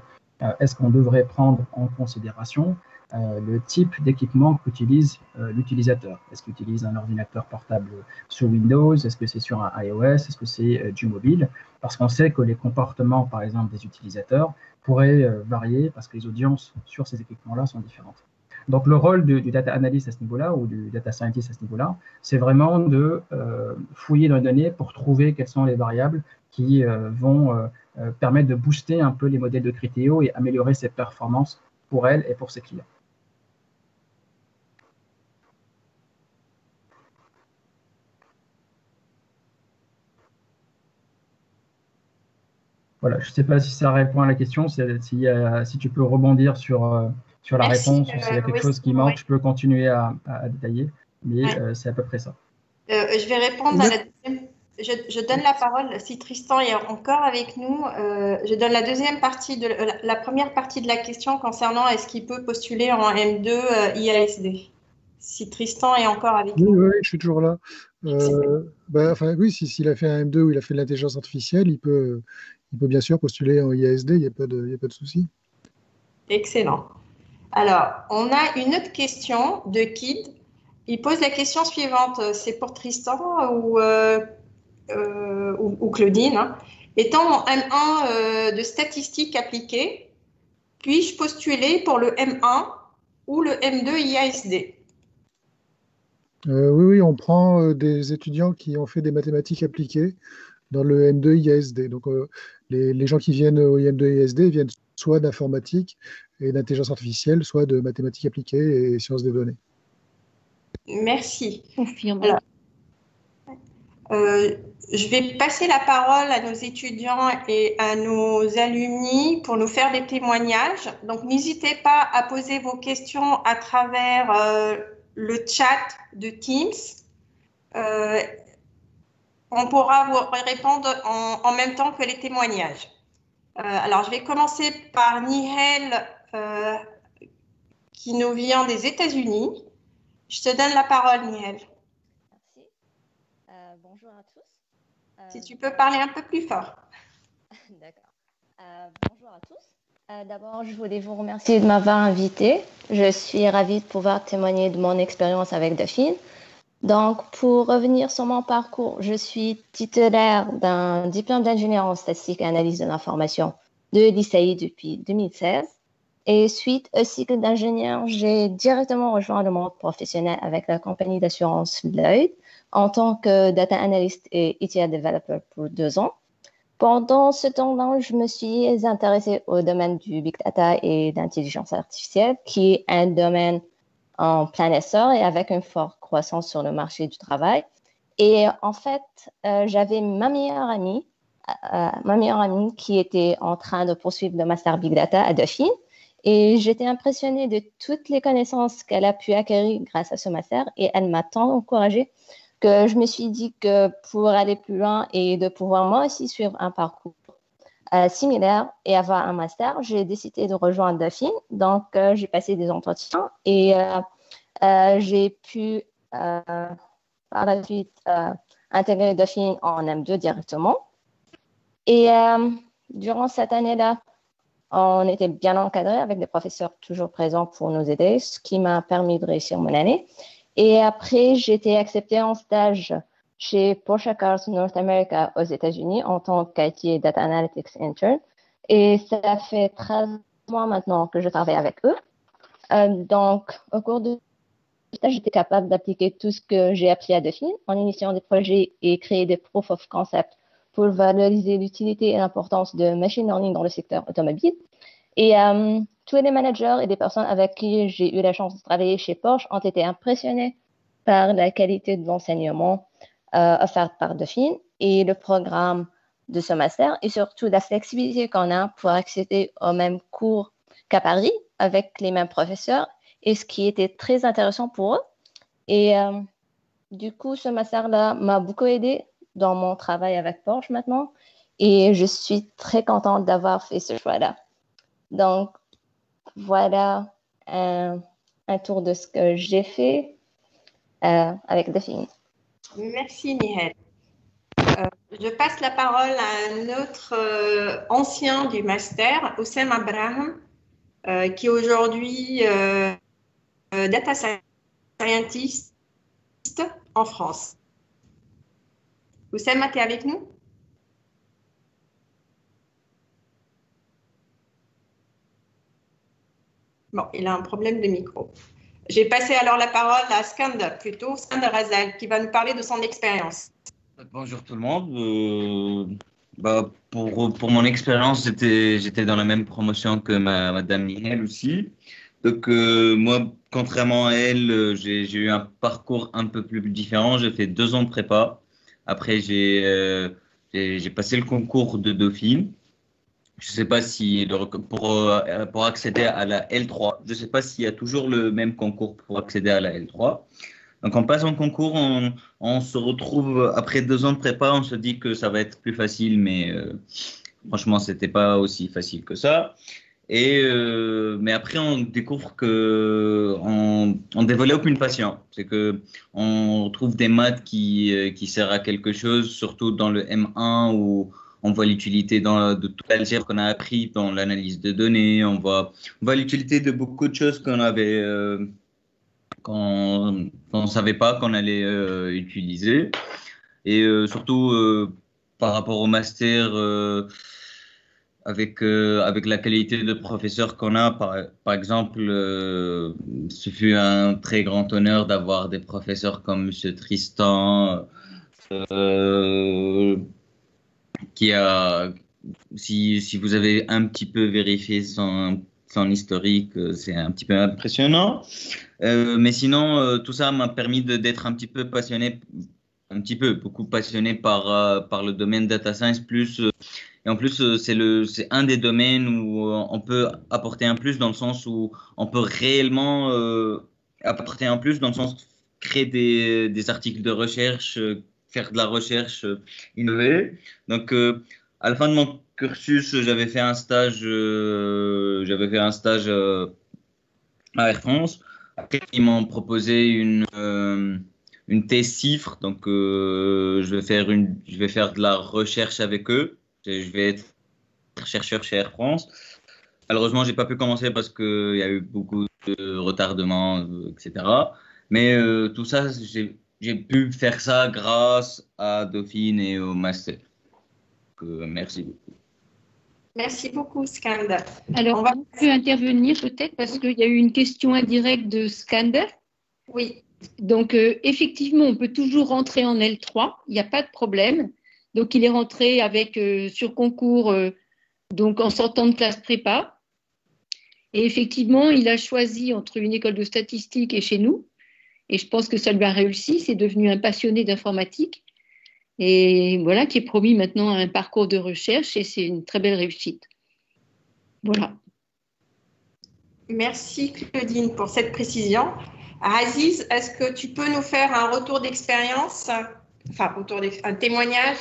est-ce qu'on devrait prendre en considération le type d'équipement qu'utilise l'utilisateur. Est-ce qu'il utilise un ordinateur portable sur Windows? Est-ce que c'est sur un iOS? Est-ce que c'est du mobile? Parce qu'on sait que les comportements, par exemple, des utilisateurs pourraient varier parce que les audiences sur ces équipements-là sont différentes. Donc, le rôle du data analyst à ce niveau-là ou du data scientist à ce niveau-là, c'est vraiment de fouiller dans les données pour trouver quelles sont les variables qui vont permettre de booster un peu les modèles de Criteo et améliorer ses performances pour elles et pour ses clients. Voilà, je ne sais pas si ça répond à la question, si tu peux rebondir sur la réponse, ou s'il y a quelque chose qui manque, je peux continuer à détailler, mais c'est à peu près ça. Je vais répondre à la deuxième. Je donne la parole, si Tristan est encore avec nous, je donne la deuxième partie la première partie de la question concernant est-ce qu'il peut postuler en M2 IASD. Si Tristan est encore avec nous. Oui, je suis toujours là. Oui, s'il a fait un M2 ou il a fait de l'intelligence artificielle, il peut bien sûr postuler en IASD, il n'y a pas de souci. Excellent. Alors, on a une autre question de Kid. Il pose la question suivante, c'est pour Tristan ou Claudine. Hein. Étant en M1 de statistiques appliquées, puis-je postuler pour le M1 ou le M2 IASD? Oui, on prend des étudiants qui ont fait des mathématiques appliquées dans le M2 IASD. Donc, les gens qui viennent au M2 IASD viennent soit d'informatique et d'intelligence artificielle, soit de mathématiques appliquées et sciences des données. Merci. Confirme. Alors, je vais passer la parole à nos étudiants et à nos alumni pour nous faire des témoignages. Donc, n'hésitez pas à poser vos questions à travers le chat de Teams. On pourra vous répondre en même temps que les témoignages. Alors, je vais commencer par Nihel, qui nous vient des États-Unis. Je te donne la parole, Nihel. Merci. Bonjour à tous. Si tu peux parler un peu plus fort. D'accord. Bonjour à tous. D'abord, je voulais vous remercier de m'avoir invité. Je suis ravie de pouvoir témoigner de mon expérience avec Dauphine. Donc, pour revenir sur mon parcours, je suis titulaire d'un diplôme d'ingénieur en statistique et analyse de l'information de l'ICAI depuis 2016. Et suite au cycle d'ingénieur, j'ai directement rejoint le monde professionnel avec la compagnie d'assurance Lloyd en tant que data analyst et ETL developer pour 2 ans. Pendant ce temps-là, je me suis intéressée au domaine du big data et d'intelligence artificielle, qui est un domaine en plein essor et avec une forte croissance sur le marché du travail. Et en fait, j'avais ma meilleure amie qui était en train de poursuivre le master big data à Dauphine. Et j'étais impressionnée de toutes les connaissances qu'elle a pu acquérir grâce à ce master. Et elle m'a tant encouragée que je me suis dit que pour aller plus loin et de pouvoir moi aussi suivre un parcours similaire et avoir un master, j'ai décidé de rejoindre Dauphine. Donc, j'ai passé des entretiens et j'ai pu par la suite intégrer Dauphine en M2 directement. Et durant cette année-là, on était bien encadré avec des professeurs toujours présents pour nous aider, ce qui m'a permis de réussir mon année. Et après, j'ai été acceptée en stage chez Porsche Cars North America aux États-Unis en tant qu'IT et Data Analytics Intern. Et ça fait 13 mois maintenant que je travaille avec eux. Donc, au cours de ce stage, j'étais capable d'appliquer tout ce que j'ai appris à Dauphine en initiant des projets et créer des proof of concept pour valoriser l'utilité et l'importance de machine learning dans le secteur automobile. Et tous les managers et des personnes avec qui j'ai eu la chance de travailler chez Porsche ont été impressionnés par la qualité de l'enseignement offert par Dauphine et le programme de ce master et surtout la flexibilité qu'on a pour accéder aux mêmes cours qu'à Paris avec les mêmes professeurs et ce qui était très intéressant pour eux. Et du coup, ce master-là m'a beaucoup aidé dans mon travail avec Porsche maintenant et je suis très contente d'avoir fait ce choix-là. Donc, voilà un tour de ce que j'ai fait avec Dauphine. Merci, Nihel. Je passe la parole à un autre ancien du master, Oussem Abraham, qui est aujourd'hui data scientist en France. Oussem, tu es avec nous? Bon, il a un problème de micro. J'ai passé alors la parole à Skander, plutôt, Skander Azal, qui va nous parler de son expérience. Bonjour tout le monde. Pour mon expérience, j'étais dans la même promotion que Madame Nihel aussi. Donc, moi, contrairement à elle, j'ai eu un parcours un peu plus différent. J'ai fait 2 ans de prépa. Après, j'ai passé le concours de Dauphine. Je ne sais pas si pour accéder à la L3, je ne sais pas s'il y a toujours le même concours pour accéder à la L3. Donc, on passe en concours, on se retrouve après 2 ans de prépa, on se dit que ça va être plus facile, mais franchement, c'était pas aussi facile que ça. Mais après, on découvre que on développe une passion. C'est que on trouve des maths qui servent à quelque chose, surtout dans le M1 où on voit l'utilité de toute l'algèbre qu'on a appris dans l'analyse de données. On voit l'utilité de beaucoup de choses qu'on avait qu'on ne savait pas qu'on allait utiliser. Et surtout par rapport au master. Avec la qualité de professeur qu'on a, par exemple, ce fut un très grand honneur d'avoir des professeurs comme Monsieur Tristan, si vous avez un petit peu vérifié son historique, c'est un petit peu impressionnant. Mais sinon, tout ça m'a permis d'être un petit peu passionné, beaucoup passionné par le domaine data science plus. Et en plus, c'est un des domaines où on peut apporter un plus dans le sens où on peut réellement apporter un plus dans le sens créer des articles de recherche, faire de la recherche, innover. Donc, à la fin de mon cursus, j'avais fait un stage à Air France. Après, ils m'ont proposé une thèse CIFRE. Donc, je vais faire de la recherche avec eux. Je vais être chercheur chez Air France. Malheureusement, j'ai pas pu commencer parce qu'il y a eu beaucoup de retardements, etc. Mais tout ça, j'ai pu faire ça grâce à Dauphine et au master. Merci beaucoup. Merci beaucoup, Skander. Alors, on peut intervenir peut-être parce qu'il y a eu une question indirecte de Skander. Oui. Donc, effectivement, on peut toujours rentrer en L3, il n'y a pas de problème. Donc, il est rentré avec sur concours, donc en sortant de classe prépa. Et effectivement, il a choisi entre une école de statistique et chez nous. Et je pense que ça lui a réussi. C'est devenu un passionné d'informatique. Et voilà, qui est promis maintenant à un parcours de recherche. Et c'est une très belle réussite. Voilà. Merci, Claudine, pour cette précision. Aziz, est-ce que tu peux nous faire un retour d'expérience, enfin, un témoignage?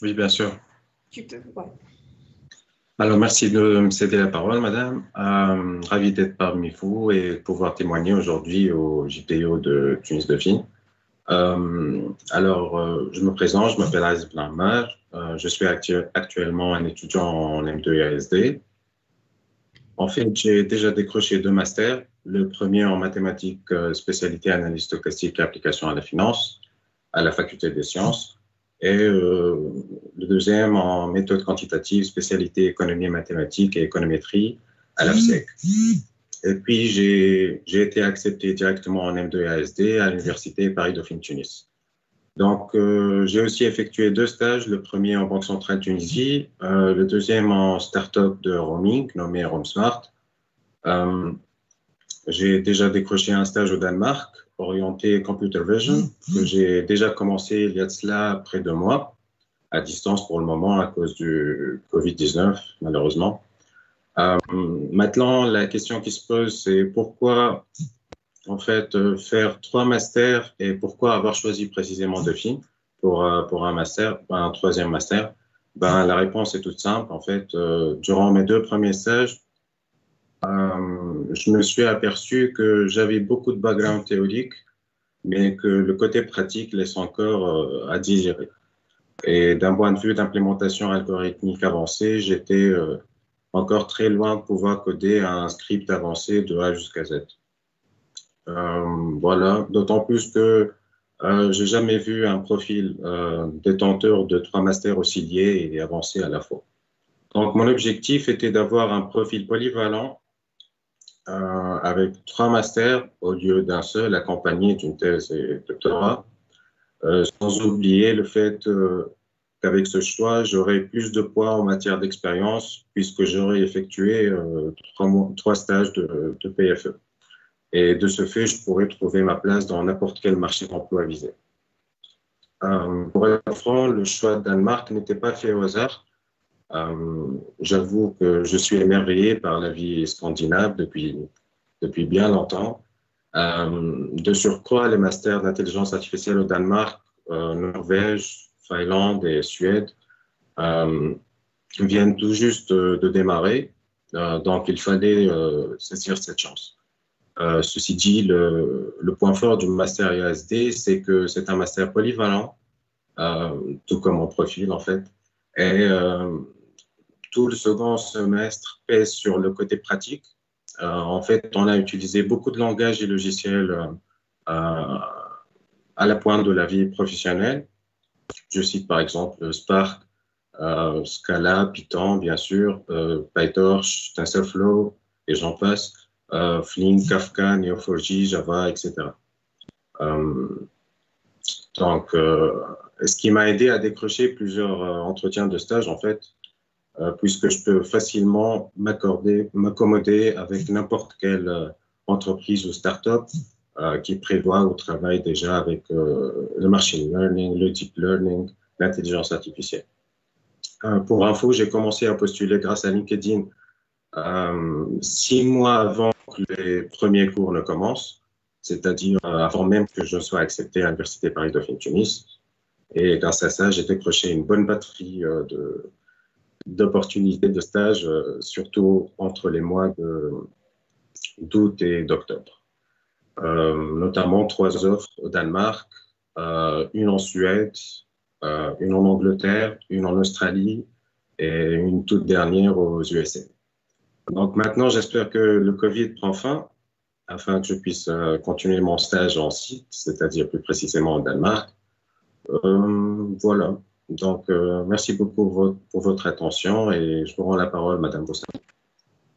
Oui, bien sûr. Tu peux, ouais. Alors, merci de me céder la parole, madame. Ravi d'être parmi vous et pouvoir témoigner aujourd'hui au JPO de Tunis Dauphine. Je me présente, je m'appelle Aziz Blamar. Je suis actuellement un étudiant en M2 ASD. En fait, j'ai déjà décroché 2 masters. Le premier en mathématiques, spécialité analyse stochastique et application à la finance, à la faculté des sciences. Et le deuxième en méthode quantitative, spécialité économie mathématique et économétrie à l'AFSEC. Et puis, j'ai été accepté directement en M2 ASD à l'Université Paris-Dauphine Tunis. Donc, j'ai aussi effectué 2 stages, le premier en Banque Centrale Tunisie, le deuxième en start-up de roaming, nommé RoamSmart. J'ai déjà décroché un stage au Danemark, orienté Computer Vision, que j'ai déjà commencé il y a de cela près de 2 mois, à distance pour le moment à cause du Covid-19, malheureusement. Maintenant, la question qui se pose, c'est pourquoi en fait faire 3 masters et pourquoi avoir choisi précisément Dauphine pour un master, un 3e master? La réponse est toute simple. En fait, durant mes 2 premiers stages, je me suis aperçu que j'avais beaucoup de background théorique, mais que le côté pratique laisse encore à désirer. Et d'un point de vue d'implémentation algorithmique avancée, j'étais encore très loin de pouvoir coder un script avancé de A jusqu'à Z. Voilà, d'autant plus que j'ai jamais vu un profil détenteur de 3 masters aussi liés et avancés à la fois. Donc, mon objectif était d'avoir un profil polyvalent avec 3 masters au lieu d'un seul, accompagné d'une thèse et doctorat, sans oublier le fait qu'avec ce choix, j'aurai plus de poids en matière d'expérience puisque j'aurai effectué 3 stages de PFE. Et de ce fait, je pourrais trouver ma place dans n'importe quel marché d'emploi visé. Pour être franc, le choix de Danemark n'était pas fait au hasard. J'avoue que je suis émerveillé par la vie scandinave depuis bien longtemps. De surcroît, les masters d'intelligence artificielle au Danemark, Norvège, Finlande et Suède viennent tout juste de démarrer. Donc, il fallait saisir cette chance. Ceci dit, le point fort du master IASD, c'est que c'est un master polyvalent, tout comme mon profil en fait. Et tout le second semestre pèse sur le côté pratique. En fait, on a utilisé beaucoup de langages et logiciels à la pointe de la vie professionnelle. Je cite par exemple Spark, Scala, Python, bien sûr, PyTorch, TensorFlow, et j'en passe, Flink, Kafka, Neo4j, Java, etc. Donc, ce qui m'a aidé à décrocher plusieurs entretiens de stage, en fait, puisque je peux facilement m'accommoder avec n'importe quelle entreprise ou start-up qui prévoit ou travaille déjà avec le machine learning, le deep learning, l'intelligence artificielle. Pour info, j'ai commencé à postuler grâce à LinkedIn 6 mois avant que les premiers cours ne commencent, c'est-à-dire avant même que je sois accepté à l'Université Paris-Dauphine Tunis. Et grâce à ça, j'ai décroché une bonne batterie d'opportunités de stage, surtout entre les mois d'août et d'octobre. Notamment 3 offres au Danemark, une en Suède, une en Angleterre, une en Australie et une toute dernière aux USA. Donc maintenant, j'espère que le Covid prend fin afin que je puisse continuer mon stage en site, c'est-à-dire plus précisément au Danemark. Voilà. Donc, merci beaucoup pour votre attention et je vous rends la parole, Madame Boussama.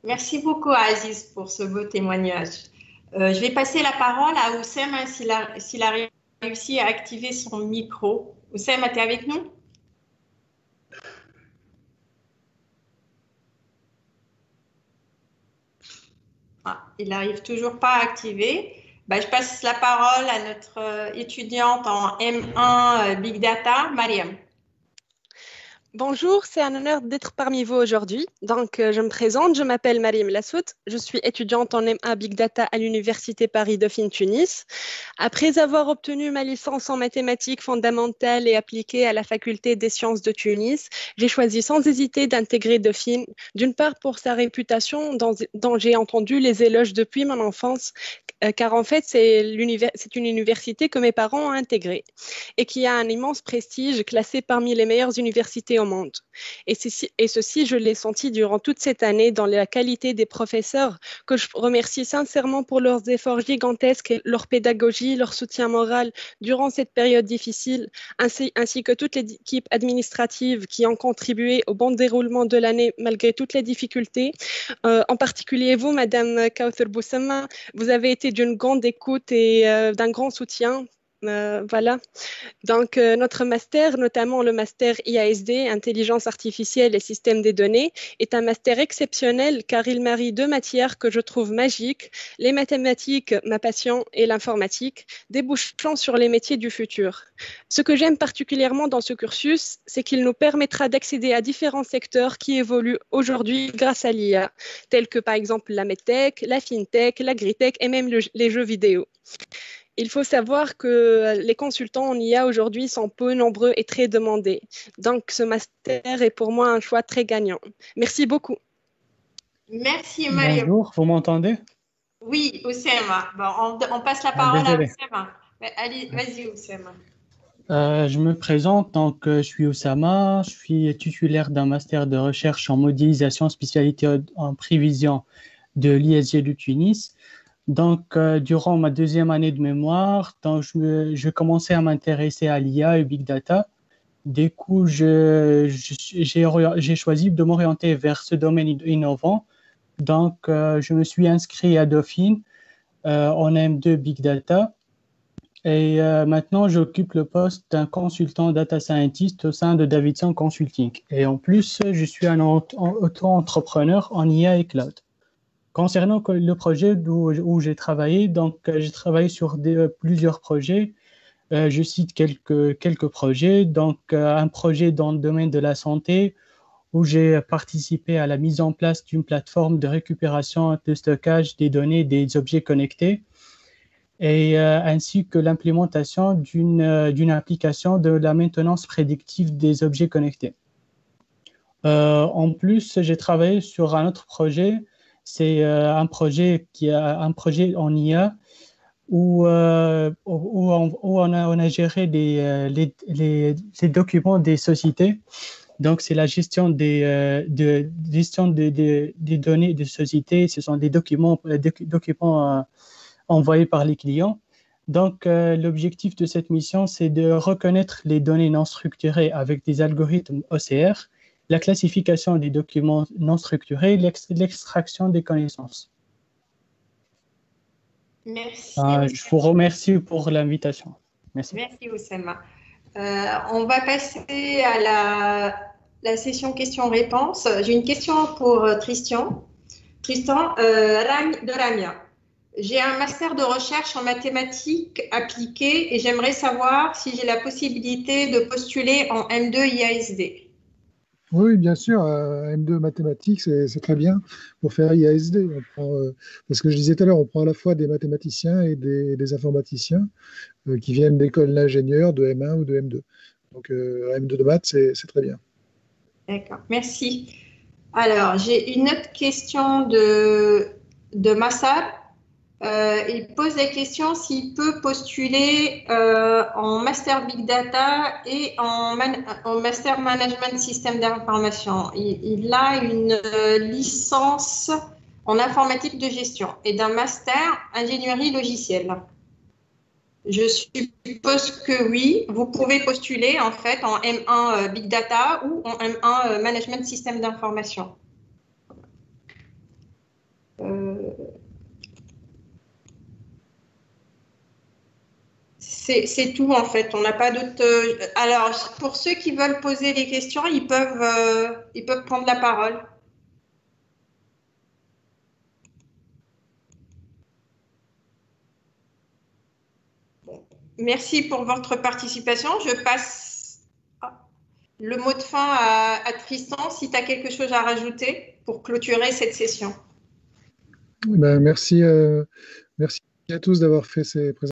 Merci beaucoup, Aziz, pour ce beau témoignage. Je vais passer la parole à Oussama s'il a réussi à activer son micro. Oussama, tu es avec nous? Il n'arrive toujours pas à activer. Je passe la parole à notre étudiante en M1 Big Data, Mariam. Bonjour, c'est un honneur d'être parmi vous aujourd'hui. Donc, je me présente, je m'appelle Mariam Lassout, je suis étudiante en M1 Big Data à l'Université Paris-Dauphine Tunis. Après avoir obtenu ma licence en mathématiques fondamentales et appliquées à la Faculté des sciences de Tunis, j'ai choisi sans hésiter d'intégrer Dauphine, d'une part pour sa réputation dont j'ai entendu les éloges depuis mon enfance, car en fait, c'est une université que mes parents ont intégrée et qui a un immense prestige, classé parmi les meilleures universités au monde. Et ceci, je l'ai senti durant toute cette année dans la qualité des professeurs, que je remercie sincèrement pour leurs efforts gigantesques, leur pédagogie, leur soutien moral durant cette période difficile, ainsi que toute l'équipe administrative qui ont contribué au bon déroulement de l'année malgré toutes les difficultés. En particulier vous, Madame Kawthar Boussama, vous avez été d'une grande écoute et d'un grand soutien. Voilà. Donc, notre master, notamment le master IASD, Intelligence artificielle et système des données, est un master exceptionnel car il marie 2 matières que je trouve magiques, les mathématiques, ma passion, et l'informatique, débouchant sur les métiers du futur. Ce que j'aime particulièrement dans ce cursus, c'est qu'il nous permettra d'accéder à différents secteurs qui évoluent aujourd'hui grâce à l'IA, tels que par exemple la medtech, la fintech, l'agritech et même les jeux vidéo. Il faut savoir que les consultants en IA aujourd'hui sont peu nombreux et très demandés. Donc, ce master est pour moi un choix très gagnant. Merci beaucoup. Merci, Mariam. Bonjour, vous m'entendez? Oui, Oussama. Bon, on passe la parole à Oussama. Allez, vas-y, Oussama. Je me présente, donc je suis Oussama, je suis titulaire d'un master de recherche en modélisation spécialité en prévision de l'ISG de Tunis. Donc, durant ma 2e année de mémoire, donc, je commençais à m'intéresser à l'IA et Big Data. Du coup, j'ai choisi de m'orienter vers ce domaine innovant. Donc, je me suis inscrit à Dauphine en M2 Big Data. Et maintenant, j'occupe le poste d'un consultant data scientist au sein de Davidson Consulting. Et en plus, je suis un auto-entrepreneur en IA et cloud. Concernant le projet où j'ai travaillé, donc j'ai travaillé sur plusieurs projets. Je cite quelques projets. Donc, un projet dans le domaine de la santé où j'ai participé à la mise en place d'une plateforme de récupération et de stockage des données des objets connectés. et ainsi que l'implémentation d'une application de la maintenance prédictive des objets connectés. En plus, j'ai travaillé sur un autre projet. C'est un projet en IA où on a géré les documents des sociétés. Donc, c'est la gestion des données des sociétés. Ce sont des documents envoyés par les clients. Donc, l'objectif de cette mission, c'est de reconnaître les données non structurées avec des algorithmes OCR, la classification des documents non structurés, l'extraction des connaissances. Merci. Je vous remercie pour l'invitation. Merci. Merci, Oussama. On va passer à la session questions-réponses. J'ai une question pour Tristan. Tristan de Ramia. J'ai un master de recherche en mathématiques appliquées et j'aimerais savoir si j'ai la possibilité de postuler en M2 IASD. Oui, bien sûr, M2 mathématiques, c'est très bien pour faire IASD. Parce que je disais tout à l'heure, on prend à la fois des mathématiciens et des informaticiens qui viennent d'écoles d'ingénieurs de M1 ou de M2. Donc, M2 de maths, c'est très bien. D'accord, merci. Alors, j'ai une autre question de Massar. Il pose la question s'il peut postuler en Master Big Data et en Master Management Système d'information. Il a une licence en informatique de gestion et d'un Master Ingénierie logicielle. Je suppose que oui, vous pouvez postuler en fait en M1 Big Data ou en M1 Management Système d'information. C'est tout en fait, on n'a pas d'autres. Alors, pour ceux qui veulent poser des questions, ils peuvent prendre la parole. Bon. Merci pour votre participation. Je passe le mot de fin à Tristan, si tu as quelque chose à rajouter pour clôturer cette session. Ben, merci à tous d'avoir fait ces présentations.